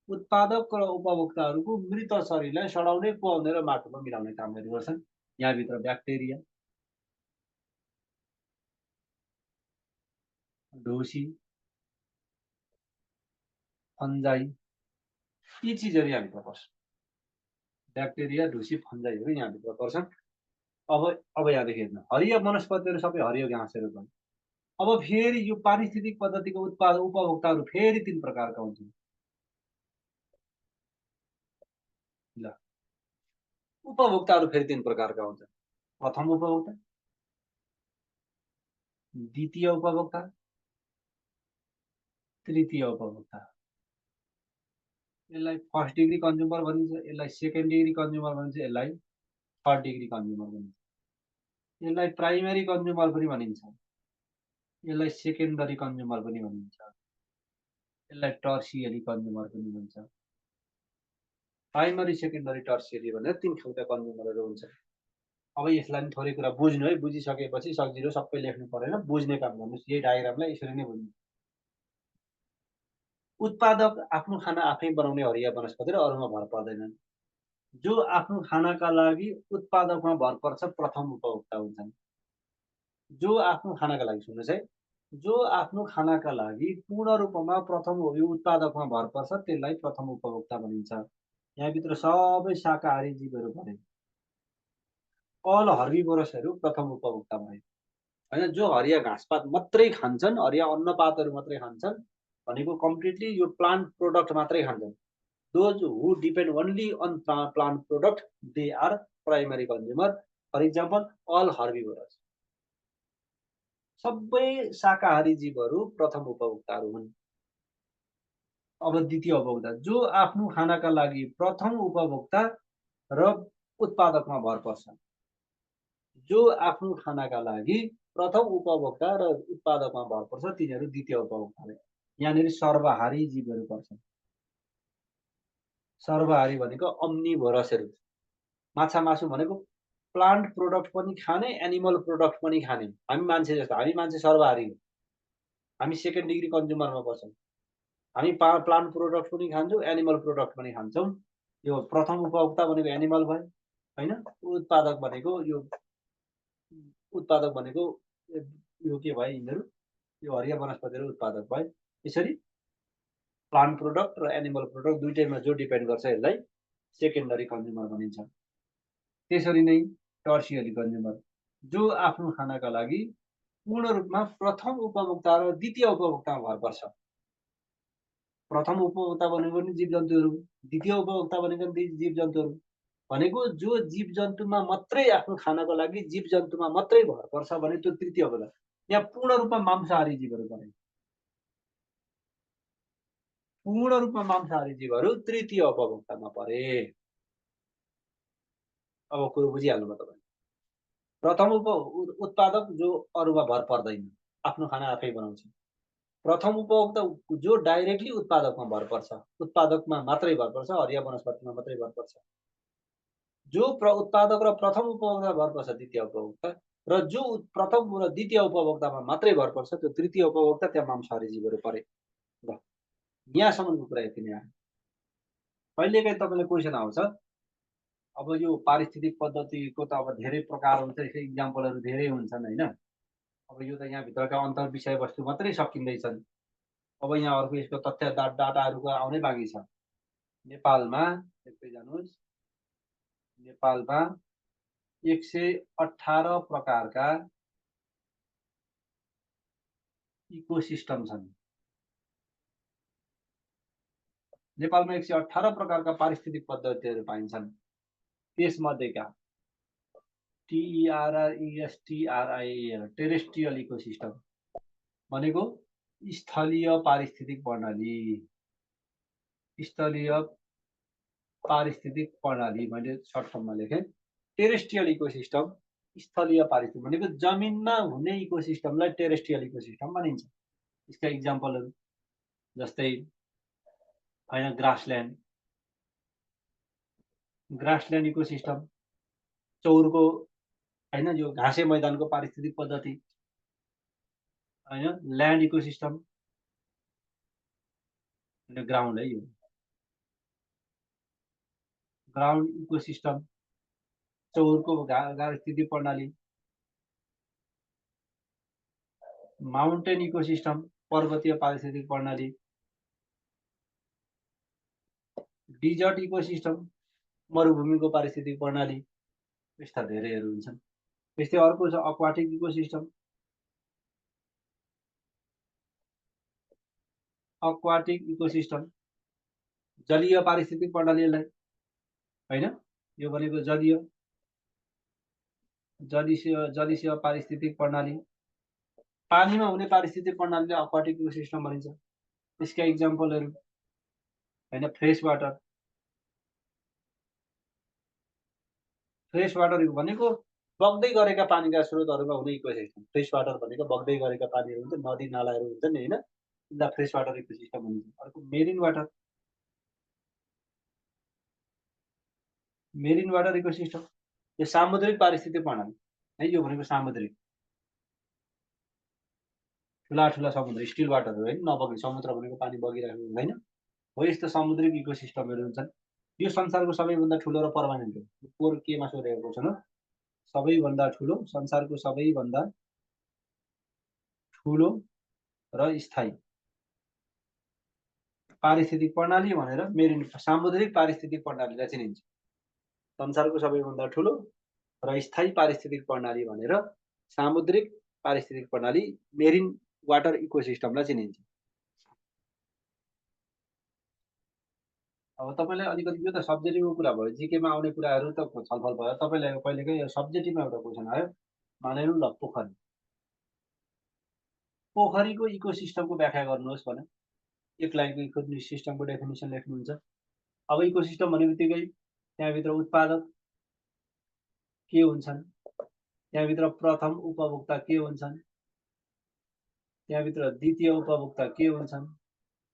उत्पादक र उपभोक्ताहरूको मृत शरीरलाई सडाउने, कुहाउने र माटोमा मिलाउने कामहरू गर्छन्। यहाँभित्र ब्याक्टेरिया, ढुसी, फन्जाई, यी चिजहरू यहाँभित्र पर्छन्। ब्याक्टेरिया, ढुसी, फन्जाईहरू यहाँभित्र पर्छन्। अब यहाँदेखि हेर्नु, हरिया वनस्पतिहरू सबै हरियो घाँसहरू भन्। अब फेरि यो पारिस्थितिक पद्धतिको उपभोक्ताहरू फेरि 3 प्रकारका हुन्छन्। ल, उपभोक्ताहरू फेरि 3 प्रकारका हुन्छन्। प्रथम उपभोक्ता, द्वितीय उपभोक्ता, तृतीय उपभोक्ता। यसलाई फर्स्ट डिग्री कन्ज्युमर भनिन्छ, यसलाई सेकेन्ड डिग्री कन्ज्युमर भनिन्छ, यसलाई थर्ड डिग्री कन्ज्युमर भनिन्छ। यसलाई प्राइमेरी कन्ज्युमर पनि भनिन्छ, यसलाई सेकेन्डरी कन्ज्युमर पनि भनिन्छ, यसलाई टर्सियरी कन्ज्युमर पनि भनिन्छ। प्राइमरी, सेकेन्डरी, टर्सियरी भनेर 3 खालका कन्ज्युमरहरू हुन्छ। अब यसलाई पनि थोरै कुरा बुझ्नु है, बुझिसकेपछि सजिलो, सबै लेख्नु परेन, बुझ्ने काम गर्नुहोस्। यही डायग्रामलाई यसरी नै बुझ्नु। उत्पादक आफ्नो खाना आफै बनाउने हरिया वनस्पति र अरूमा भर पर्दैनन्। जो आफ्नो खानाका लागि उत्पादकमा भर पर्छ प्रथम उपभोक्ता हुन्छन्। जो आफ्नो खानाका लागि, सुन्नुहोस् है, जो आफ्नो खानाका लागि पूर्ण रूपमा प्रथम यो उत्पादकमा भर पर्छ त्यसलाई प्रथम उपभोक्ता भनिन्छ। यहाँभित्र सबै शाकाहारी जीवहरू परे। अल हर्बिभोरसहरू प्रथम उपभोक्ता भए, होइन? जो हरिया घाँसपात मात्रै खान्छन्, हरिया अन्नपातहरू मात्रै खान्छन् भनेको कम्प्लिटली यो प्लान्ट प्रोडक्ट मात्रै खान्छन्। Those who depend only on plant product, they are primary consumer. For example, all herbivores. सबै शाकाहारी जीवहरू प्रथम उपभोक्ताहरू हुन्। अब द्वितीय उपभोक्ता, जो आफ्नो खानाका लागि प्रथम उपभोक्ता र उत्पादकमा भर पर्छ। जो आफ्नो खानाका लागि प्रथम उपभोक्ता र उत्पादकमा भर पर्छ तिनीहरू द्वितीय उपभोक्ता। यहाँनिर सर्वहारी जीवहरू पर्छन्। सर्वहारी भनेको अम्निभोरसहरू। माछा मासु भनेको प्लान्ट प्रोडक्ट पनि खाने, एनिमल प्रोडक्ट पनि खाने। हामी मान्छे जस्तो, हामी मान्छे सर्वहारी हो। हामी सेकेन्ड डिग्री कन्ज्युमरमा पर्छौँ। हामी प्लान्ट प्रोडक्ट पनि खान्छौँ, एनिमल प्रोडक्ट पनि खान्छौँ। यो प्रथम उपभोक्ता भनेको एनिमल भयो होइन। उत्पादक भनेको यो के भयो यिनीहरू, यो हरिया वनस्पतिहरू उत्पादक भयो। यसरी प्लान्ट प्रोडक्ट र एनिमल प्रोडक्ट दुईटैमा जो डिपेन्ड गर्छ यसलाई सेकेन्डरी कन्ज्युमर भनिन्छ। त्यसरी नै टर्सियरी कन्ज्युमर जो आफ्नो खानाका लागि पूर्ण रूपमा प्रथम उपभोक्ता र द्वितीय उपभोक्तामा भर पर्छ। प्रथम उपभोक्ता भनेको पनि जीवजन्तुहरू, द्वितीय उपभोक्ता भनेको पनि जीवजन्तुहरू। भनेको जो जीवजन्तुमा मात्रै आफ्नो खानाको लागि जीवजन्तुमा मात्रै भर पर्छ भने त्यो तृतीय उपभोक्ता। यहाँ पूर्ण रूपमा मांसाहारी जीवहरू परे। पूर्ण रूपमा मांसाहारी जीवहरू तृतीय उपभोक्तामा परे। अब कुरो बुझिहाल्नुभयो तपाईँ। प्रथम उत्पादक जो अरूमा भर पर्दैन, आफ्नो खाना आफै बनाउँछ। प्रथम उपभोक्ता जो डाइरेक्टली उत्पादकमा भर पर्छ, उत्पादकमा मात्रै भर पर्छ, हरिया वनस्पतिमा मात्रै भर पर्छ। जो उत्पादक र प्रथम उपभोक्ता भर पर्छ द्वितीय उपभोक्ता, र जो प्रथम र द्वितीय उपभोक्तामा मात्रै भर पर्छ त्यो तृतीय उपभोक्ता, त्यहाँ मांसाहारी जीवहरू परे। ल यहाँसम्मको कुरा यति नै आयो। कहिलेकाहीँ तपाईँलाई क्वेसन आउँछ, अब यो पारिस्थितिक पद्धतिको त अब धेरै प्रकार हुन्छ, यसको इक्जाम्पलहरू धेरै हुन्छन् होइन। अब यो त यहाँभित्रका अन्तर विषयवस्तु मात्रै सकिँदैछन्। अब यहाँ अर्को यसको तथ्य डाटाहरूको आउनै बाँकी छ। नेपालमा एकै जानुहोस्, नेपालमा 118 प्रकारका इकोसिस्टम छन्। नेपालमा 118 प्रकारका पारिस्थितिक पद्धतिहरू पाइन्छन्। त्यसमध्येका TERRESTRIAL टेरेस्ट्रियल इकोसिस्टम भनेको स्थलीय पारिस्थितिक प्रणाली। स्थलीय पारिस्थितिक प्रणाली मैले सर्ट फर्ममा लेखेँ। टेरेस्ट्रियल इकोसिस्टम स्थलीय पारिस्थितिक भनेको जमिनमा हुने इकोसिस्टमलाई टेरेस्ट्रियल इकोसिस्टम भनिन्छ। यसका इक्जाम्पलहरू जस्तै होइन ग्रासल्यान्ड इकोसिस्टम, चौरको होइन यो घाँसे मैदानको पारिस्थितिक पद्धति होइन। ल्यान्ड इकोसिस्टम ग्राउन्ड है, यो ग्राउन्ड इकोसिस्टम, चौरको पारिस्थितिक प्रणाली। माउन्टेन इकोसिस्टम पर्वतीय पारिस्थितिक प्रणाली। डिजर्ट इकोसिस्टम मरुभूमिको पारिस्थितिक प्रणाली। यस्ता धेरैहरू हुन्छन्। त्यस्तै अर्को छ अक्वाटिक इकोसिस्टम। अक्वाटिक इकोसिस्टम जलीय पारिस्थितिक प्रणालीलाई होइन, यो भनेको जलीय पारिस्थितिक प्रणाली। पानीमा हुने पारिस्थितिक प्रणालीलाई अक्वाटिक इकोसिस्टम भनिन्छ। यसका इक्जाम्पलहरू होइन फ्रेस वाटर भनेको बग्दै गरेका पानीका स्रोतहरूमा हुने इकोसिस्टम। फ्रेस वाटर भनेको बग्दै गरेका पानीहरू हुन्छ, नदी नालाहरू हुन्छ नि होइन, त्यसलाई फ्रेस वाटर इकोसिस्टम भनिन्छ। अर्को मेरिन वाटर इकोसिस्टम, यो सामुद्रिक पारिस्थितिक प्रणाली है। यो भनेको सामुद्रिक ठुला समुद्र स्टिल वाटरहरू होइन, नबग्ने समुद्र भनेको पानी बगिरहेको हुँदैन हो। यस्तो समुद्रिक इकोसिस्टमहरू हुन्छन्। यो संसारको सबैभन्दा ठुलो र पर्मानेन्ट हो। कोर केमा सोधेको छ, सबैभन्दा ठुलो, संसारको सबैभन्दा ठुलो र स्थायी पारिस्थितिक प्रणाली भनेर मेरिन सामुद्रिक पारिस्थितिक प्रणालीलाई चिनिन्छ। संसारको सबैभन्दा ठुलो र स्थायी पारिस्थितिक प्रणाली भनेर सामुद्रिक पारिस्थितिक प्रणाली मेरिन वाटर इकोसिस्टमलाई चिनिन्छ। अब तपाईँलाई अलिकति यो त सब्जेक्टिभको कुरा भयो, जिकेमा आउने कुराहरू त छलफल भयो। तपाईँलाई कहिलेकै सब्जेक्टिभमा एउटा क्वेसन आयो, मानिलिउँ ल पोखरीको इकोसिस्टमको व्याख्या गर्नुहोस् भने एक लाइनको इकोसिस्टमको डेफिनेसन लेख्नुहुन्छ। अब इकोसिस्टम भन्ने बित्तिकै त्यहाँभित्र उत्पादक के हुन्छन्, त्यहाँभित्र प्रथम उपभोक्ता के हुन्छन्, त्यहाँभित्र द्वितीय उपभोक्ता के हुन्छन्,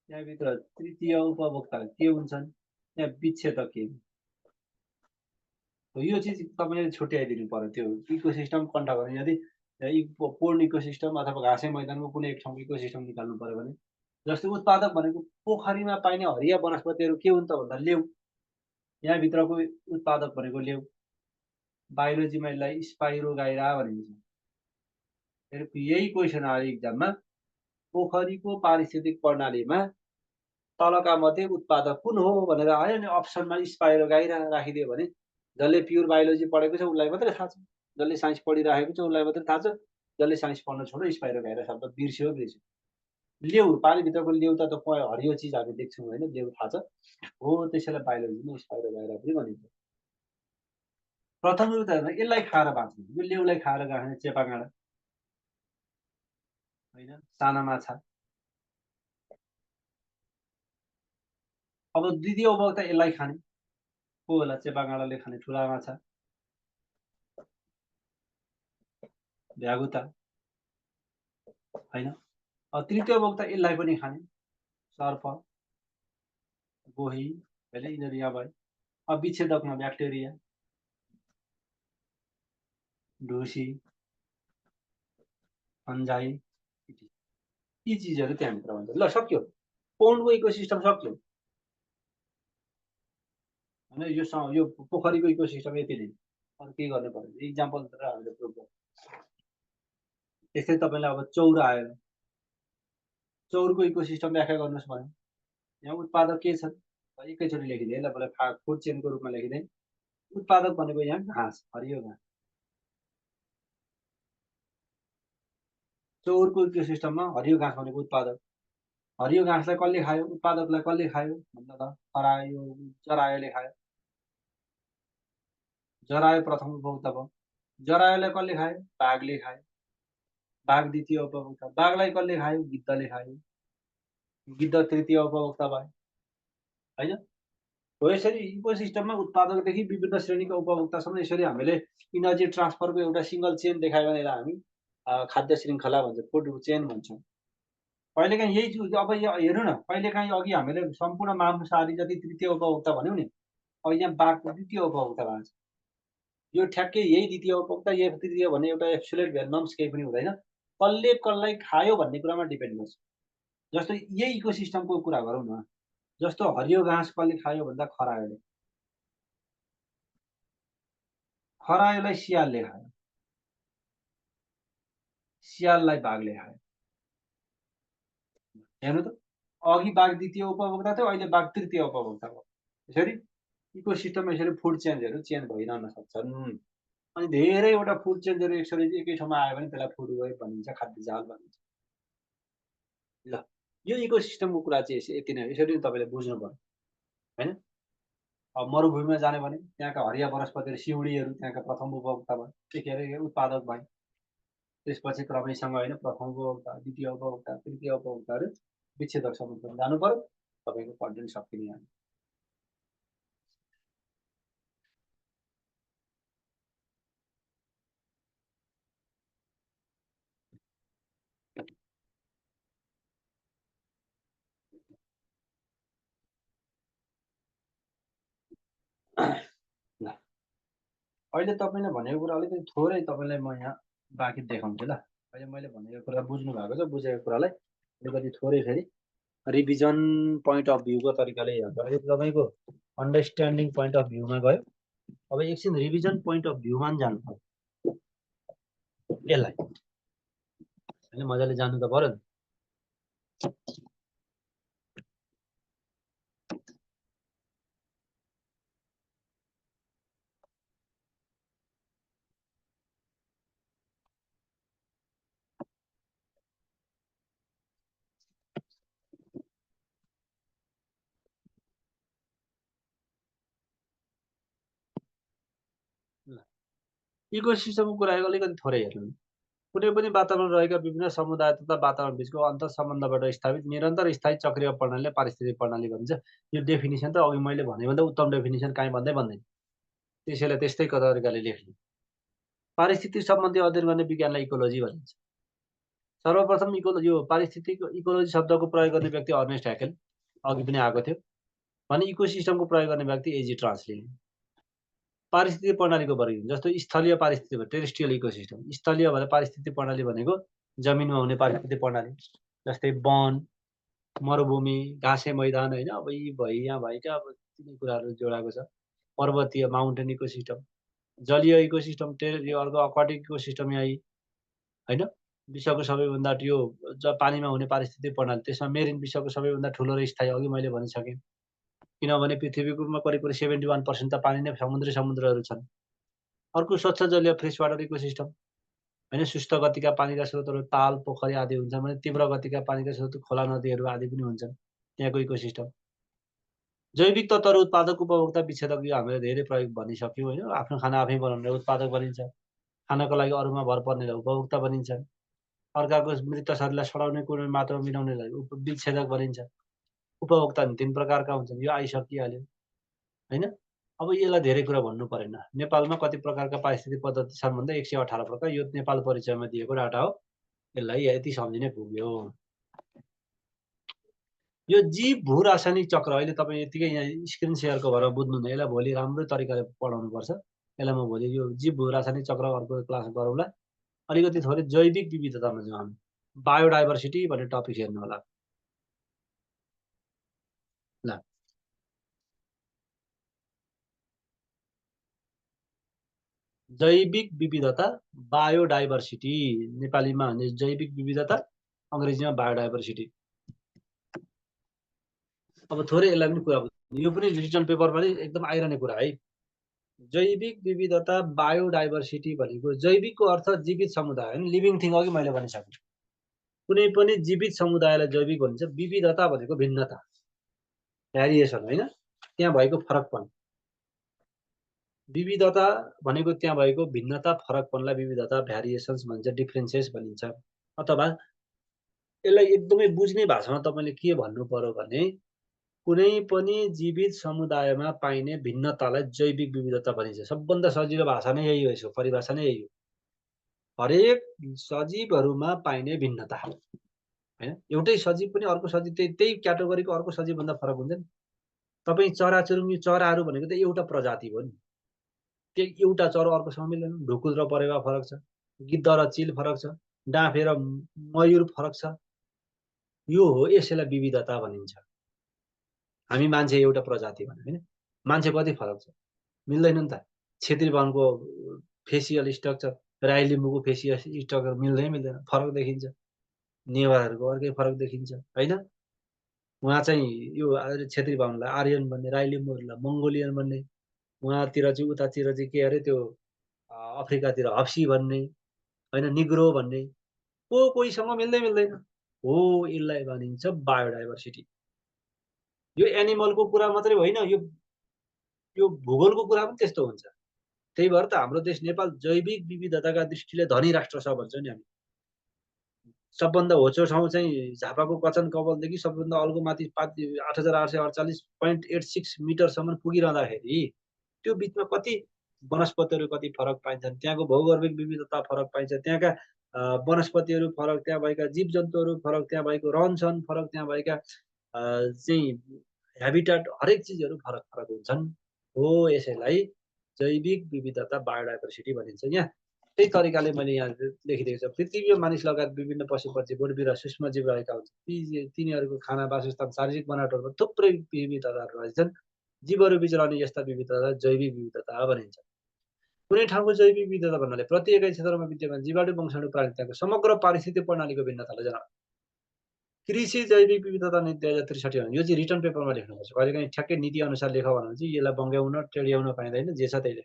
त्यहाँभित्र तृतीय उपभोक्ता के हुन्छन्, त्यहाँ विच्छेदक के हो। यो चिज तपाईँले छुट्याइदिनु पर्यो। त्यो इकोसिस्टम कन्ट्रोल गर्ने यदि पूर्ण इकोसिस्टम अथवा घाँसे मैदानको कुनै एक ठाउँको इकोसिस्टम निकाल्नु पर्यो भने, जस्तै उत्पादक भनेको पोखरीमा पाइने हरिया वनस्पतिहरू के हुन् त भन्दा लेउ, यहाँभित्रको उत्पादक भनेको लेउ। बायोलोजीमा यसलाई स्पाइरोगाइरा भनिन्छ। यही क्वेसन आयो इक्जाममा, पोखरीको पारिस्थितिक प्रणालीमा तलका मध्ये उत्पादक कुन हो भनेर आयो नि, अप्सनमा स्पाइरोगाइरा राखिदियो भने जसले प्युर बायोलोजी पढेको छ उसलाई मात्रै थाहा छ, जसले साइन्स पढिरहेको छ उसलाई मात्रै थाहा छ, जसले साइन्स पढ्न छोड्यो स्पाइरोगाइरा शब्द बिर्स्यो। लेउ, पानीभित्रको लेउ त हरियो चिज हामी देख्छौँ होइन, लेउ थाहा छ हो, त्यसैलाई बायोलोजीमा स्पाइरोगाइरा पनि भनिन्छ। प्रथम रूपमा यसलाई खाएर बाँच्ने, यो लेउलाई खाएर बाँच्ने चेपागाँडा होइन, साना माछा। अब द्वितीय उपभोक्ता यसलाई खाने को होला, चेपागाँडाले खाने ठुला माछा, भ्यागुता होइन। तृतीय उपभोक्ता यसलाई पनि खाने, सर्प, गोही होइन, यिनीहरू यहाँ भयो। अब विच्छेदकमा ब्याक्टेरिया, ढुसी, फन्जाई, यी चिजहरू त्यहाँभित्र हुन्छ। ल सक्यो, पौन्डको इकोसिस्टम सक्यो होइन। यो पोखरीको इकोसिस्टम यति नै, अरू केही गर्नु पर्दैन, इक्जाम्पल हामीले प्रुभ गर्छौँ। त्यस्तै तपाईँलाई अब चौर आयो, चौरको इकोसिस्टम व्याख्या गर्नुहोस् भने यहाँ उत्पादक के छन्, एकैचोटि लेखिदिएँ ल, मलाई फुड चेनको रूपमा लेखिदिएँ। उत्पादक भनेको यहाँ घाँस, हरियो घाँस। चौरको इकोसिस्टममा हरियो घाँस भनेको उत्पादक, हरियो घाँसलाई कसले खायो, उत्पादकलाई कसले खायो भन्दा त खरायो, जरायोले खायो। जरायो प्रथम उपभोक्ता भयो, जरायोलाई कसले खायो, बाघले खायो। बाघ द्वितीय उपभोक्ता, बाघलाई कसले खायो, गिद्धले खायो। गिद्ध तृतीय उपभोक्ता भयो होइन। हो यसरी इकोसिस्टममा उत्पादकदेखि विभिन्न श्रेणीका उपभोक्तासम्म यसरी हामीले इनर्जी ट्रान्सफरको एउटा सिङ्गल चेन देखायो भने हामी खाद्य श्रृङ्खला भन्छ, फुड चेन भन्छौँ। कहिलेकाहीँ यही चिज अब हेर्नु न, कहिलेकाहीँ अघि हामीले सम्पूर्ण मांसाहारी जति तृतीय उपभोक्ता भन्यौँ नि, अब यहाँ बाघको द्वितीय उपभोक्ता भएको छ। यो ठ्याक्कै यही द्वितीय उपभोक्ता, यही तृतीय भन्ने एउटा एब्सोल्युट नम्स केही पनि हुँदैन, कसले कसलाई खायो भन्ने कुरामा डिपेन्ड गर्छ। जस्तो यही इकोसिस्टमको कुरा गरौँ न, जस्तो हरियो घाँस कसले खायो भन्दा खरायोले, खरायोलाई सियालले खायो, सियाललाई बाघले खायो। हेर्नु त, अघि बाघ द्वितीय उपभोक्ता थियो, अहिले बाघ तृतीय उपभोक्ता भयो। यसरी इकोसिस्टममा यसरी फुड चेन्जहरू चेन्ज भइरहन सक्छन्। अनि धेरैवटा फुड चेन्जहरू यसरी एकै ठाउँमा आयो भने त्यसलाई फुड वेब भनिन्छ, खाद्य जाल भनिन्छ। ल यो इकोसिस्टमको कुरा चाहिँ यति नै, यसरी तपाईँले बुझ्नु पर्यो होइन। अब मरुभूमिमा जाने भने त्यहाँका हरिया वनस्पतिहरू, सिउँडीहरू त्यहाँका प्रथम उपभोक्ता भयो, त्यतिखेर उत्पादक भयो। त्यसपछि क्रमैसँग होइन, प्रथम उपभोक्ता, द्वितीय उपभोक्ता, तृतीय उपभोक्ताहरू विच्छेदकसम्म जानु पर्यो, तपाईँको कन्टेन्ट सकिने। ल अहिले तपाईँले भनेको कुरा अलिकति थोरै तपाईँलाई म यहाँ बाँकी देखाउँछु ल। अहिले मैले भनेको कुरा बुझ्नु भएको छ, बुझेको कुरालाई अलिकति थोरै फेरि रिभिजन पोइन्ट अफ भ्यूको तरिकाले हेर्छ। अहिले तपाईँको अन्डरस्ट्यान्डिङ पोइन्ट अफ भ्यूमा गयो, अब एकछिन रिभिजन पोइन्ट अफ भ्यूमा पनि जानु पर्यो यसलाई होइन, मजाले जानु त पर्यो नि। इकोसिस्टमको कुरा अलिकति थोरै हेर्नु। कुनै पनि वातावरण रहेका विभिन्न समुदाय तथा वातावरण बिचको अन्तर सम्बन्धबाट स्थापित निरन्तर स्थायी चक्रीय प्रणालीले पारिस्थितिक प्रणाली भन्छ। यो डेफिनेसन त अघि मैले भनेभन्दा उत्तम डेफिनेसन काहीँ भन्दै भन्दैन, त्यसैलाई त्यस्तै तरिकाले लेख्नु। पारिस्थितिक सम्बन्धी अध्ययन गर्ने विज्ञानलाई इकोलोजी भनिन्छ। सर्वप्रथम यो पारिस्थितिक इकोलोजी शब्दको प्रयोग गर्ने व्यक्ति अर्नेस्ट ह्याकेल, अघि पनि आएको थियो। भने इकोसिस्टमको प्रयोग गर्ने व्यक्ति एजी ट्रान्सले। पारिस्थितिक प्रणालीको वर्गीकरण जस्तो स्थलीय पारिस्थितिक टेरेस्ट्रियल इकोसिस्टम। स्थलीय भने पारिस्थितिक प्रणाली भनेको जमिनमा हुने पारिस्थितिक प्रणाली, जस्तै वन, मरुभूमि, घाँसे मैदान होइन। अब यी यहाँ भएका अब तिनै कुराहरू जोडाएको छ। पर्वतीय माउन्टेन इकोसिस्टम, जलीय इकोसिस्टम, यो अर्को अक्वाटिक इकोसिस्टम यहाँ होइन। विश्वको सबैभन्दा यो पानीमा हुने पारिस्थितिक प्रणाली, त्यसमा मेरिन विश्वको सबैभन्दा ठुलो र स्थायी, अघि मैले भनिसकेँ। किनभने पृथ्वीमा करिब 71% त पानी नै समुद्रहरू छन्। अर्को स्वच्छ जलीय फ्रेस वाटर इकोसिस्टम होइन। सुस्त गतिका पानीका स्रोतहरू ताल, पोखरी आदि हुन्छन् भने तीव्र गतिका पानीका स्रोत खोला, नदीहरू आदि पनि हुन्छन् त्यहाँको इकोसिस्टम। जैविक तत्त्वहरू उत्पादक, उपभोक्ता, विच्छेदक, यो हामीले धेरै प्रयोग भनिसक्यौँ होइन। आफ्नो खाना आफै बनाउनेलाई उत्पादक बनिन्छ, खानाको लागि अरूमा भर पर्नेलाई उपभोक्ता बनिन्छ, अर्काको मृत शरीरलाई सडाउने कुनै मात्रामा मिलाउनेलाई विच्छेदक बनिन्छ। उपभोक्ता 3 प्रकारका हुन्छन्, यो आइसकिहाल्यो होइन। अब यसलाई धेरै कुरा भन्नु परेन। नेपालमा कति प्रकारका पारिस्थितिक पद्धति छन् भन्दा 118 प्रकार। यो नेपाल परिचयमा दिएको डाटा हो। यसलाई यति सम्झिनै पुग्यो। यो जीव भू रासायनिक चक्र, अहिले तपाईँ यतिकै यहाँ स्क्रिन सेयरको भएर बुझ्नु न, यसलाई भोलि राम्रो तरिकाले पढाउनुपर्छ। यसलाई म भोलि यो जीव भू रासायनिक चक्र अर्को क्लास गरौँला। अलिकति थोरै जैविक विविधतामा जाउँ हामी। बायोडाइभर्सिटी भन्ने टपिक हेर्नु होला। ल, जैविक विविधता, बायोडाइभर्सिटी, नेपालीमा भने जैविक विविधता, अङ्ग्रेजीमा बायोडाइभर्सिटी। अब थोरै यसलाई पनि कुरा बुझ्नु, यो पनि रिटन पेपरमा पनि एकदम आइरहने कुरा है। जैविक विविधता, बायोडाइभर्सिटी भनेको जैविकको अर्थ जीवित समुदाय होइन, लिभिङ थिङ। अघि मैले भनिसकेँ, कुनै पनि जीवित समुदायलाई जैविक भनिन्छ। विविधता भनेको भिन्नता, भ्यारिएसन होइन, त्यहाँ भएको फरकपन। विविधता भनेको त्यहाँ भएको भिन्नता, फरकपनलाई विविधता, भ्यारिएसन्स भनिन्छ, डिफ्रेन्सेस भनिन्छ। अथवा यसलाई एकदमै बुझ्ने भाषामा तपाईँले के भन्नु पर्यो भने कुनै पनि जीवित समुदायमा पाइने भिन्नतालाई जैविक विविधता भनिन्छ। सबभन्दा सजिलो भाषा नै यही हो, यसको परिभाषा नै यही हो। हरेक सजीवहरूमा पाइने भिन्नता होइन। एउटै सजीव पनि अर्को सजीव त्यही क्याटेगोरीको अर्को सजीवभन्दा फरक हुन्छ नि। तपाईँ चराचुरुङ्गी, चराहरू भनेको त एउटा प्रजाति हो नि। त्यही एउटा चरो अर्कोसँग मिल्दैन। ढुकुर र परेवा फरक छ, गिद्ध र चिल फरक छ, डाँफे र मयूर फरक छ। यो हो, यसैलाई विविधता भनिन्छ। हामी मान्छे एउटा प्रजाति भन्यो होइन। मान्छे कति फरक छ, मिल्दैन नि त। छेत्री बाहुनको फेसियल स्ट्रक्चर, राई लिम्बूको फेसियल स्ट्रक्चर मिल्दैन, फरक देखिन्छ। नेवारहरूको अर्कै फरक देखिन्छ होइन। उहाँ चाहिँ यो छेत्री बाहुनलाई आर्यन भन्ने, राई लिम्बूहरूलाई मङ्गोलियन भन्ने, उहाँतिर चाहिँ उतातिर चाहिँ के अरे त्यो अफ्रिकातिर हप्सी भन्ने होइन, निग्रो भन्ने, कोहीसँग मिल्दैन हो। यसलाई भनिन्छ बायोडाइभर्सिटी। यो एनिमलको कुरा मात्रै होइन, यो भूगोलको कुरा पनि त्यस्तो हुन्छ। त्यही भएर त हाम्रो देश नेपाल जैविक विविधताका दृष्टिले धनी राष्ट्र छ भन्छ नि हामी। सबभन्दा होचो ठाउँ चाहिँ झापाको कचन कवलदेखि सबभन्दा अल्गो माथि 8848.86 मिटरसम्म पुगिरहँदाखेरि त्यो बिचमा कति वनस्पतिहरू कति फरक पाइन्छन्, त्यहाँको भौगोलिक विविधता फरक पाइन्छ, त्यहाँका वनस्पतिहरू फरक, त्यहाँ भएका जीवजन्तुहरू फरक, त्यहाँ भएको रहनसहन फरक, त्यहाँ भएका चाहिँ ह्याबिटाट, हरेक चिजहरू फरक फरक हुन्छन्। हो, यसैलाई जैविक विविधता, बायोडाइभर्सिटी भनिन्छ। यहाँ त्यही तरिकाले मैले यहाँ लेखिदिएको छ। पृथ्वीमा मानिस लगायत विभिन्न पशु पक्षी, बोट बिरुवा, सूक्ष्मजीव रहेका हुन्छन्। तिनीहरूको खाना, वासस्थान, शारीरिक बनावटहरूमा थुप्रै विविधताहरू रहेछन्। जीवहरू बिच रहने यस्ता विविधतालाई जैविक विविधता भनिन्छ। कुनै ठाउँको जैविक विविधता भन्नाले प्रत्येक क्षेत्रमा विद्यमान जीवाणु, वंशाणु, प्राणी त्यहाँको समग्र पारिस्थितिक प्रणालीको भिन्नतालाई जनाउँछ। कृषि जैविक विविधता नीति 2063 हो। यो चाहिँ रिटर्न पेपरमा लेख्नुपर्छ। कहिलेकाहीँ ठ्याक्कै नीति अनुसार लेख भने चाहिँ यसलाई बङ्ग्याउन, टेढ्याउन पाइँदैन, जे छ त्यही।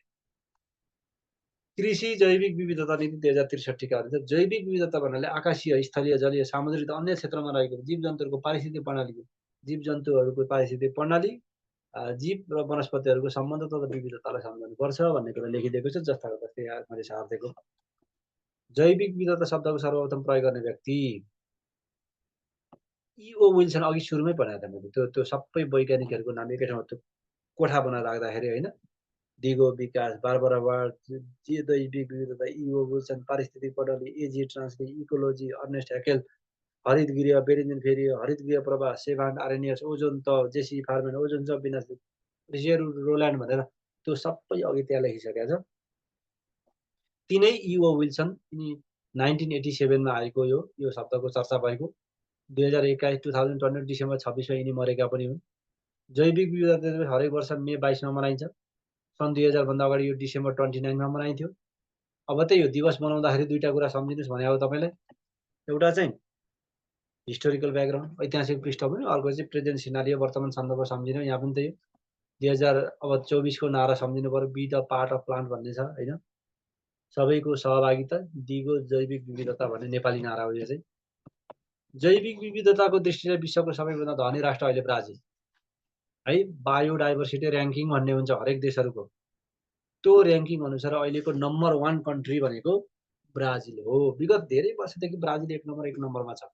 कृषि जैविक विविधता नीति 2063 का अनुसार जैविक विविधता भन्नाले आकाशीय, स्थलीय, जलीय, सामुद्रिक अन्य क्षेत्रमा रहेको जीवजन्तुहरूको पारिस्थितिक प्रणालीको, जीवजन्तुहरूको पारिस्थितिक प्रणाली, जीव र वनस्पतिहरूको सम्बन्ध तथा विविधतालाई सम्झनुपर्छ भन्ने कुरा लेखिदिएको छ। जस्ताको तस्तै मैले सार्दिएको। जैविक विविधता शब्दको सर्वप्रथम प्रयोग गर्ने व्यक्ति E.O. विल्सन, अघि सुरुमै भनेको थिएँ मैले। त्यो सबै वैज्ञानिकहरूको नाम एकै ठाउँमा त्यो कोठा बनाएर राख्दाखेरि होइन, दिगो विकास, बारबरा वार्ड, जैविक विविधता, इओ विल्सन, पारिस्थितिक प्रणाली, एजी ट्रान्सले, इकोलोजी, अर्नेस्ट हैकेल, हरित गृह, बेरेन्जिन फेरि, हरित गृह प्रवाह, सेभान्ड आरेनियस, ओजोन तह, जेसी फार्मेन, ओजोन सब विनाश, रिजेरु रोल्यान्ड भनेर त्यो सबै अघि त्यहाँ लेखिसकेको छ। तिनै इओ विल्सन, यिनी 1987 मा आएको यो शब्दको चर्चा भएको। 2021 2020 डिसेम्बर 26 मा यिनी मरेका पनि हुन्। जैविक विविधता दिवस हरेक वर्ष मे 22 मा मनाइन्छ। सन् 2000 भन्दा अगाडि यो डिसेम्बर 29 मा मनाइन्थ्यो। अब त्यही यो दिवस मनाउँदाखेरि दुईटा कुरा सम्झिनुहोस् भने अब तपाईँलाई, एउटा चाहिँ हिस्टोरिकल ब्याकग्राउन्ड, ऐतिहासिक पृष्ठभूमि, अर्को चाहिँ प्रेजेन्ट सिनारियो, वर्तमान सन्दर्भ सम्झिनु। यहाँ पनि त्यही 2024 को नारा सम्झिनु पर्यो, be the part of plant भन्ने छ हैन, सबैको सहभागिता, दिगो जैविक विविधता भन्ने नेपाली नारा हो। यो चाहिँ जैविक विविधताको दृष्टिले विश्वको सबैभन्दा धनी राष्ट्र अहिले ब्राजिल है। बायोडाइभर्सिटी र्याङ्किङ भन्ने हुन्छ हरेक देशहरूको, त्यो र्याङ्किङ अनुसार अहिलेको नम्बर 1 कन्ट्री भनेको ब्राजिल हो। विगत धेरै वर्षदेखि ब्राजिल एक नम्बरमा छ।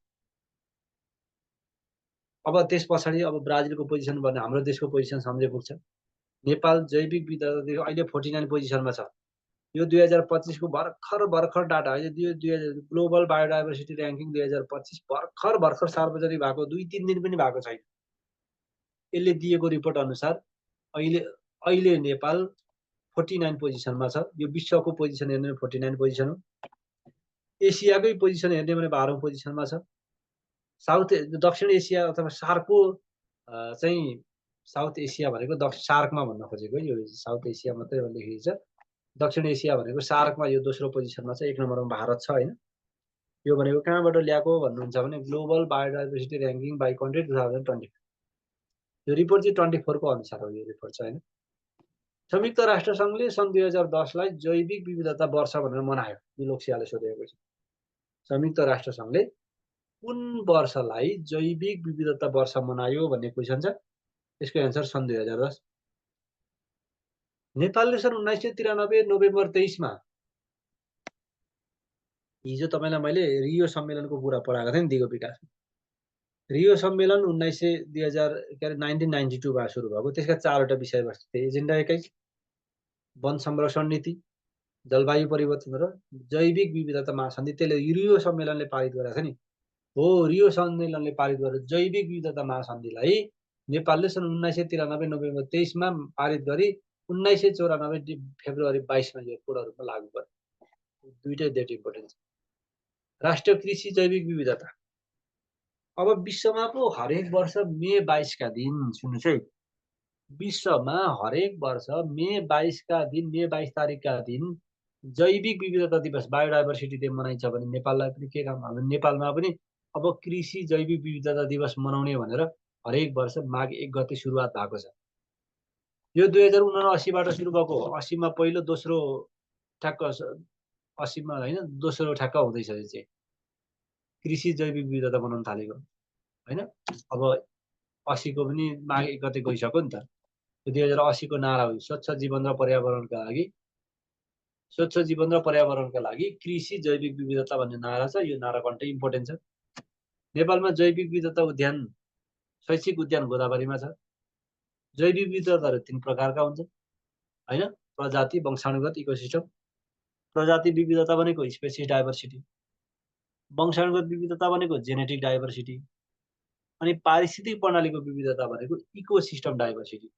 अब त्यस पछाडि अब ब्राजिलको पोजिसन भने हाम्रो देशको पोजिसन सम्झे पुग्छ। नेपाल जैविक विविधता अहिले 49 पोजिसनमा छ। यो 2025 को भर्खर डाटा होइन, यो ग्लोबल बायोडाइभर्सिटी र्याङ्किङ 2025 भर्खर सार्वजनिक भएको 2-3 दिन पनि भएको छैन। यसले दिएको रिपोर्ट अनुसार अहिले नेपाल 49 पोजिसनमा छ। यो विश्वको पोजिसन हेर्ने 49 पोजिसन हो। एसियाकै पोजिसन हेर्ने भने 12औं पोजिसनमा छ। दक्षिण एसिया अथवा सार्कको चाहिँ साउथ एसिया भनेको सार्कमा भन्न खोजेको, यो साउथ एसिया मात्रै लेखिएको छ। दक्षिण एसिया भनेको सार्कमा यो दोस्रो पोजिसनमा छ। 1 नम्बरमा भारत छ हैन। यो भनेको कहाँबाट ल्याएको भन्नुहुन्छ भने global biodiversity ranking by country 2020। यो रिपोर्ट चाहिँ 24 को अनुसार हो। यो रिपोर्ट चाहिँ हैन। संयुक्त राष्ट्र सङ्घले सन् 2010 लाई जैविक विविधता वर्ष भनेर मनायो। यो लोकसियाले सोधेको छ। संयुक्त राष्ट्र सङ्घले कुन वर्षलाई जैविक विविधता वर्ष मनायो भन्ने क्वेसन छ। यसको एन्सर सन् 2010। नेपालले सन् 1993 नोभेम्बर 23 मा, हिजो तपाईँलाई मैले रियो सम्मेलनको कुरा पढाएको थिएँ नि, दिगो विकास। रियो सम्मेलन 1992 मा सुरु भएको। त्यसका 4वटा विषयवस्तु थिए। एजेन्डा 21, वन संरक्षण नीति, जलवायु परिवर्तन र जैविक विविधता महासन्धि। त्यसले रियो सम्मेलनले पारित गरेको छ नि हो। रियो सम्मेलनले पारित गरेर जैविक विविधता महासन्धिलाई नेपालले सन् 1993 नोभेम्बर 23 मा पारित गरी 1994 फेब्रुअरी 22 मा यो पूर्ण रूपमा लागू गर्यो। दुईटै डेट इम्पोर्टेन्ट छ। राष्ट्रिय कृषि जैविक विविधता। अब विश्वमा पो हरेक वर्ष मे 22 का दिन, सुन्नुहोस् है, विश्वमा हरेक वर्ष मे 22 का दिन, मे 22 तारिकका दिन जैविक विविधता दिवस, बायोडाइभर्सिटी डे मनाइन्छ भने नेपाललाई पनि के काम भयो? नेपालमा पनि अब कृषि जैविक विविधता दिवस मनाउने भनेर हरेक वर्ष माघ 1 गते सुरुवात भएको छ। यो 2079 बाट सुरु भएको हो। 80 मा पहिलो, दोस्रो ठ्याक्क 80 मा हैन, दोस्रो ठ्याक्क हुँदैछ यो चाहिँ कृषि जैविक विविधता बनाउन थालेको हैन। अब 80 को पनि माघ 1 गते गइसक्यो नि त। यो 2080 को नारा हो, स्वच्छ जीवन र पर्यावरणका लागि, स्वच्छ जीवन र पर्यावरणका लागि कृषि जैविक विविधता भन्ने नारा छ। यो नारा कन्टेन्ट इम्पोर्टेन्ट छ। नेपालमा जैविक विविधता उद्यान, शैक्षिक उद्यान गोदावरीमा छ। जैविक विविधताहरू 3 प्रकारका हुन्छन् हैन, प्रजाति, वंशाणुगत, इकोसिस्टम। प्रजाति विविधता भनेको स्पेसिस डाइभर्सिटी, वंशाणुगत विविधता भनेको जेनेटिक डाइभर्सिटी, अनि पारिस्थितिक प्रणालीको विविधता भनेको इकोसिस्टम डाइभर्सिटी।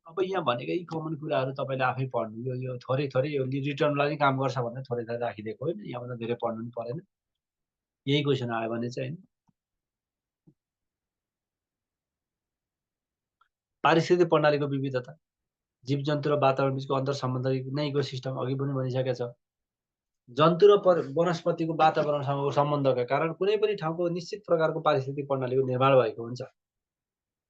अब यहाँ भनेका यी कमन कुराहरू तपाईँले आफै पढ्नु। यो थोरै यो रिटर्नलाई नै काम गर्छ भने थोरै राखिदिएको होइन। यहाँभन्दा धेरै पढ्नु पनि परेन। यही क्वेसन आयो भने चाहिँ पारिस्थितिक प्रणालीको विविधता, जीवजन्तु र वातावरण बीचको अन्तर सम्बन्ध नै इकोसिस्टम, अघि पनि भनिसकेको छ। जन्तु र वनस्पतिको वातावरणसँगको सम्बन्धका कारण कुनै पनि ठाउँको निश्चित प्रकारको पारिस्थितिक प्रणालीको निर्माण भएको हुन्छ।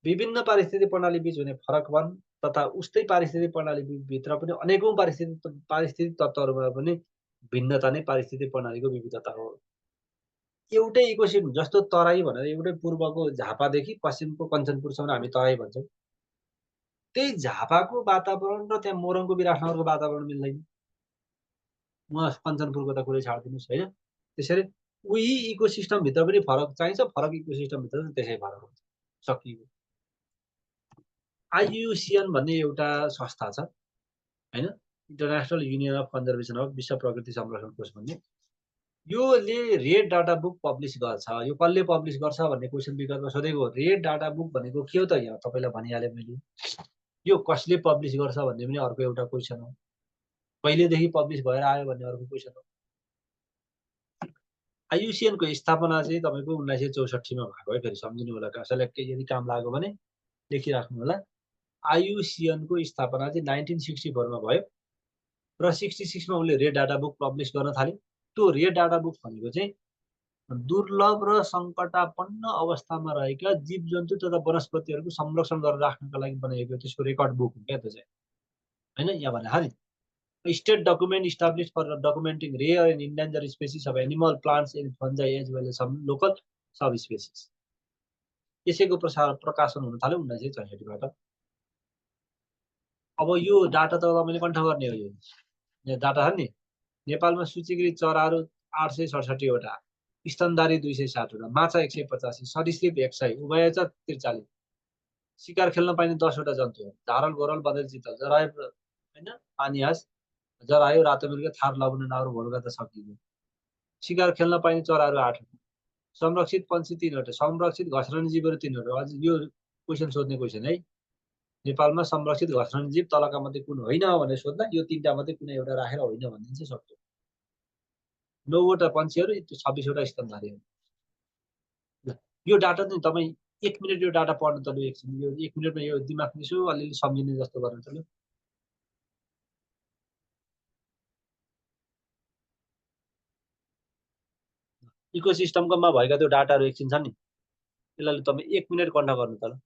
विभिन्न पारिस्थितिक प्रणाली बीच हुने फरकपन तथा उस्तै पारिस्थितिक प्रणाली भित्र पनि अनेकौं पारिस्थितिक तत्त्वहरूमा पनि भिन्नता नै पारिस्थितिक प्रणालीको विविधता हो। एउटै इकोसिस्टम जस्तो तराई भनेर एउटै पूर्वको झापादेखि पश्चिमको कञ्चनपुरसम्म हामी तराई भन्छौँ। त्यही झापाको वातावरण र त्यहाँ मोरङको विराटनगरको वातावरण मिल्दैन। उहाँ कञ्चनपुरको त कुरै छाडिदिनुहोस् होइन। त्यसरी उही इकोसिस्टमभित्र पनि फरक चाहिन्छ। फरक इकोसिस्टमभित्र त्यसै फरक हुन्छ। सकियो। आइयुसिएन भन्ने एउटा संस्था छ। हैन, international union of conservation of विश्व प्रकृति संरक्षण कोष भन्ने योले रेड डाटा बुक पब्लिस गर्छ। यो कसले पब्लिस गर्छ भन्ने क्वेसन विगतमा सोधेको हो। रेड डाटा बुक भनेको के हो त? यहाँ तपाईँलाई भनिहालेँ मैले। यो कसले पब्लिस गर्छ भन्ने पनि अर्को एउटा क्वेसन हो। कहिलेदेखि पब्लिस भएर आयो भन्ने अर्को क्वेसन हो। IUCN को स्थापना चाहिँ तपाईँको 1964 मा भएको है। फेरि सम्झिनु होला, कसैलाई यदि काम लाग्यो भने लेखिराख्नु होला। IUCN को स्थापना चाहिँ 1964 मा भयो र 66 मा उनले रेड डाटा बुक पब्लिस गर्न थाले। त्यो रेड डाटा बुक भनेको चाहिँ दुर्लभ र सङ्कटापन्न अवस्थामा रहेका जीवजन्तु तथा वनस्पतिहरूको संरक्षण गरेर राख्नका लागि बनाइएको त्यसको रेकर्ड बुक हो क्या त्यो चाहिँ, हैन? यहाँ भने हानि state document establish for documenting rare and endangered species of animal, plants and fungi as well as some local sub species. यसैको प्रकाशन हुन थाल्यो 1964 बाट। अब यो डाटा त तपाईँले कन्ठ गर्ने हो। यो डाटा छ नि, नेपालमा सूचीकृत चराहरू 867 वटा, स्तनधारी 260 वटा, माछा 185, सरीसृप 100, उभयचर 43, शिकार खेल्न पाइने 10 वटा जन्तु, झारल घोरल बँदेल चितल, जरायो हैन, पानी हाँस, जरायो, रातो मृग, थार, लबुन, नाउरो, भोलुगा त सकियो। शिकार खेल्न पाइने चराहरू 8 वटा, संरक्षित पंक्षी 3 वटा, संरक्षित घस्रने जीवहरू 3 वटा। अझ यो क्वेसन सोध्ने क्वेसन है, नेपालमा संरक्षित घस्रने जीव तलका मध्ये कुन होइन भनेर सोध्दा यो 3टा मध्ये कुनै एउटा राखेर होइन भनिदिन्छ, सक्यो। 9 वटा पंक्षीहरू, 26 वटा स्तनधारीहरू। यो डाटा चाहिँ तपाईँ 1 मिनट यो डाटा पढ्नु त लु एकछिन। यो 1 मिनटमा यो दिमागले यसो अलिअलि सम्झिने जस्तो गर्नु त लु। इकोसिस्टममा भएका त्यो डाटाहरू एकछिन छ नि, त्यसलाई तपाईँ 1 मिनट कन्ठ गर्नु त ल।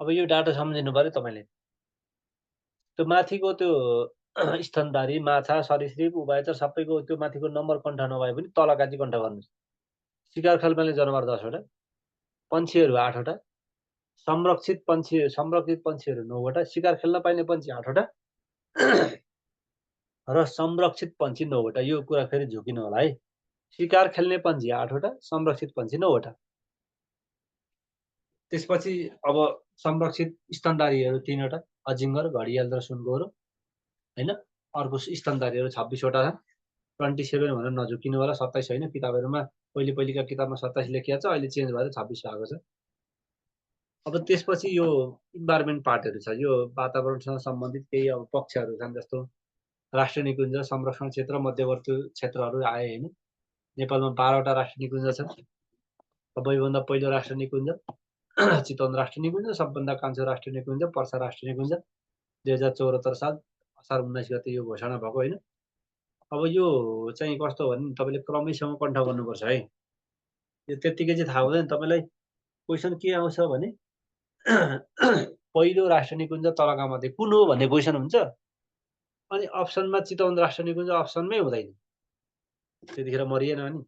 अब यो डाटा सम्झिनु पर्यो तपाईँले। त्यो माथिको त्यो स्तनधारी, माछा, सरीसृप, उभयचर सबैको त्यो माथिको नम्बर कन्ठ नभए पनि तलका चाहिँ कन्ठ गर्नुहोस्। शिकार खेल्ने जनावर 10 वटा, पंक्षीहरू 8 वटा, संरक्षित पंक्षीहरू 9 वटा, शिकार खेल्न पाइने पंक्षी 8 वटा र संरक्षित पंक्षी 9 वटा। यो कुरा फेरि झुकिनु होला है। शिकार खेल्ने पंक्षी 8 वटा, संरक्षित पंक्षी 9 वटा। त्यसपछि अब संरक्षित स्तनधारीहरू 3 वटा, अजिङ्गर, घडियाल र सुनगौरो, हैन? अर्को स्तनधारीहरू 26 वटा छन्। 27 भनेर नझुकिनु होला, 27 होइन। किताबहरूमा पहिलेका किताबमा 27 लेखिएको छ, अहिले चेन्ज भएर 26 भएको छ। अब त्यसपछि यो इन्भाइरोमेन्ट पार्टहरू छ। यो वातावरणसँग सम्बन्धित केही अब पक्षहरू छन्, जस्तो राष्ट्रिय निकुञ्ज, संरक्षण क्षेत्र, मध्यवर्ती क्षेत्रहरू आए हैन। नेपालमा 12 वटा राष्ट्रिय निकुञ्ज छन्। सबैभन्दा पहिलो राष्ट्रिय निकुञ्ज चितवन राष्ट्रिय निकुञ्ज, सबभन्दा कान्छो राष्ट्रिय निकुञ्ज पर्सा राष्ट्रिय निकुञ्ज, 2074 साल असार 19 गते यो घोषणा भएको हैन। अब यो चाहिँ कस्तो हो भने तपाईँले क्रमैसँग कन्ठ गर्नुपर्छ है। यो त्यत्तिकै चाहिँ थाहा हुँदैन तपाईँलाई। क्वेसन के आउँछ भने पहिलो राष्ट्रिय निकुञ्ज तलका मध्ये कुन हो भन्ने क्वेसन हुन्छ। अनि अप्सनमा चितवन राष्ट्रिय निकुञ्ज अप्सनमै हुँदैन, त्यतिखेर मरिएन नि।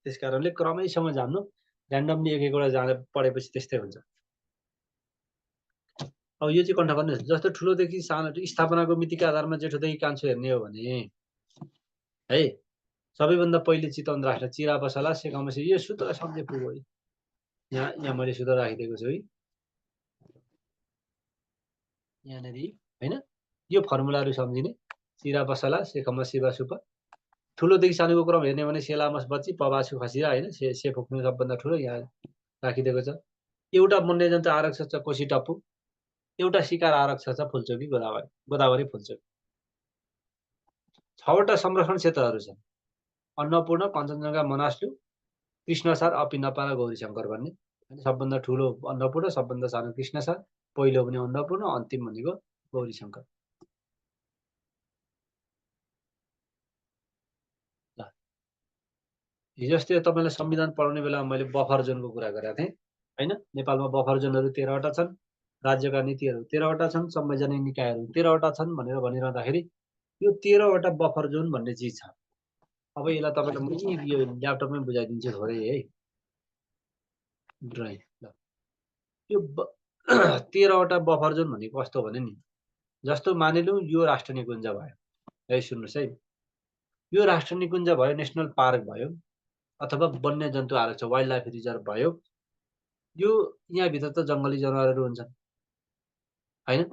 त्यस कारणले क्रमैसँग जान्नु, ऱ्यान्डमली एक एकवटा जाँदा पढेपछि त्यस्तै हुन्छ। अब यो चाहिँ कन्ठ गर्नुहोस्। जस्तो ठुलोदेखि सानो स्थापनाको मितिका आधारमा जेठोदेखि कान्छो हेर्ने हो भने है, सबैभन्दा पहिले चितवन राष्ट्र, चिरा बसला, सेकमसी, यो सूत्र सम्झे पुग्यो। यहाँ मैले सूत्र राखिदिएको छु है, यहाँनिर हैन। यो फर्मुलाहरू सम्झिने, चिरा बसला, सेकम शिवा सुप। ठुलोदेखि सानोको क्रम हेर्ने भने सेलामस बच्ची, पबासु खसिया हैन, से फुक्नु सबभन्दा ठुलो यहाँ राखिदिएको छ। एउटा वन्यजन्तु आरक्षक छ कोशी टप्पु, एउटा शिकार आरक्षक छ फुलचोकी गोदावरी फुलचोकी। 6 वटा संरक्षण क्षेत्रहरू छन्, अन्नपूर्ण, कञ्चनजङ्घा, मनासलु, कृष्णसार, अपिनपा र गौरीशङ्कर भन्ने। सबभन्दा ठुलो अन्नपूर्ण, सबभन्दा सानो कृष्णसार, पहिलो पनि अन्नपूर्ण, अन्तिम भनेको गौरीशङ्कर। ल हिजो अस्ति तपाईँलाई संविधान पढाउने बेलामा मैले बफर जोनको कुरा गरेको थिएँ होइन। नेपालमा बफर जोनहरू 13वटा छन्, राज्यका नीतिहरू 13वटा छन्, संवैधानिक निकायहरू 13वटा छन् भनेर भनिरहँदाखेरि यो 13वटा बफर जोन भन्ने चिज छ। अब यसलाई तपाईँलाई म यो ल्यापटपमै बुझाइदिन्छु थोरै है। ड्रइङ ल यो 13वटा बफर जोन भनेको कस्तो भने नि, जस्तो मानिलिउँ यो राष्ट्र निकुञ्ज भयो है, सुन्नुहोस् है, यो राष्ट्र निकुञ्ज भयो, नेसनल पार्क भयो अथवा वन्यजन्तु आरक्ष वाइल्ड लाइफ रिजर्भ भयो, यो यहाँभित्र त जङ्गली जनावरहरू हुन्छन् होइन।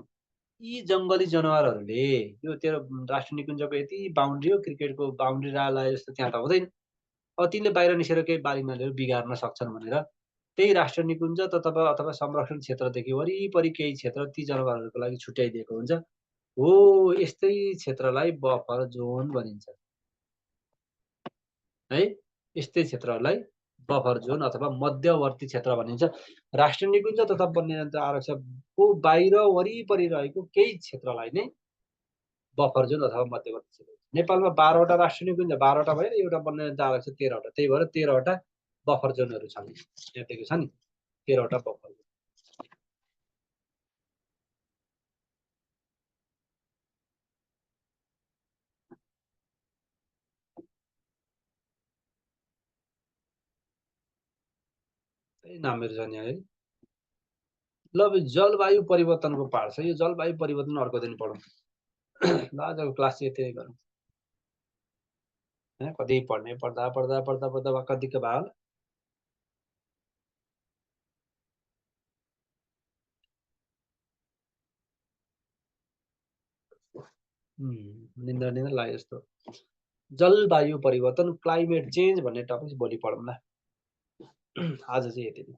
यी जङ्गली जनावरहरूले यो तेरो राष्ट्र निकुञ्जको यति बााउन्ड्री हो, क्रिकेटको बााउन्ड्री लाए जस्तो त्यहाँ त हुँदैन। अब तिनले बाहिर निस्केर केही बालीनालीहरू बिगार्न सक्छन् भनेर त्यही राष्ट्र निकुञ्ज अथवा संरक्षण क्षेत्रदेखि वरिपरि केही क्षेत्र ती जनावरहरूको लागि छुट्याइदिएको हुन्छ। हो, यस्तै क्षेत्रलाई बफर जोन भनिन्छ है। यस्तै क्षेत्रहरूलाई बफर जोन अथवा मध्यवर्ती क्षेत्र भनिन्छ। राष्ट्रिय निकुञ्ज तथा वन्यजन्तु आरक्षको बाहिर वरिपरि रहेको केही क्षेत्रलाई नै बफर जोन अथवा मध्यवर्ती क्षेत्र। नेपालमा 12वटा राष्ट्रिय निकुञ्ज, 12वटा भएर एउटा वन्यजन्तु आरक्ष 13वटा, त्यही भएर 13वटा बफर जोनहरू छन्। यहाँ दिएको छ नि 13वटा बफर जोन। त्यही नामहरू छन् यहाँ है। ल जलवायु परिवर्तनको पाठ छ, यो जलवायु परिवर्तन अर्को दिन पढौँ। ल आजको क्लास चाहिँ यति गरौँ होइन। कति पढ्ने, पढ्दा पढ्दा पढ्दा पढ्दा भक्क दिक्क भयो होला। निन्द्रा लाग्यो जस्तो। जलवायु परिवर्तन, क्लाइमेट चेन्ज भन्ने टपिक भोलि पढौँला। आज चाहिँ यति नै।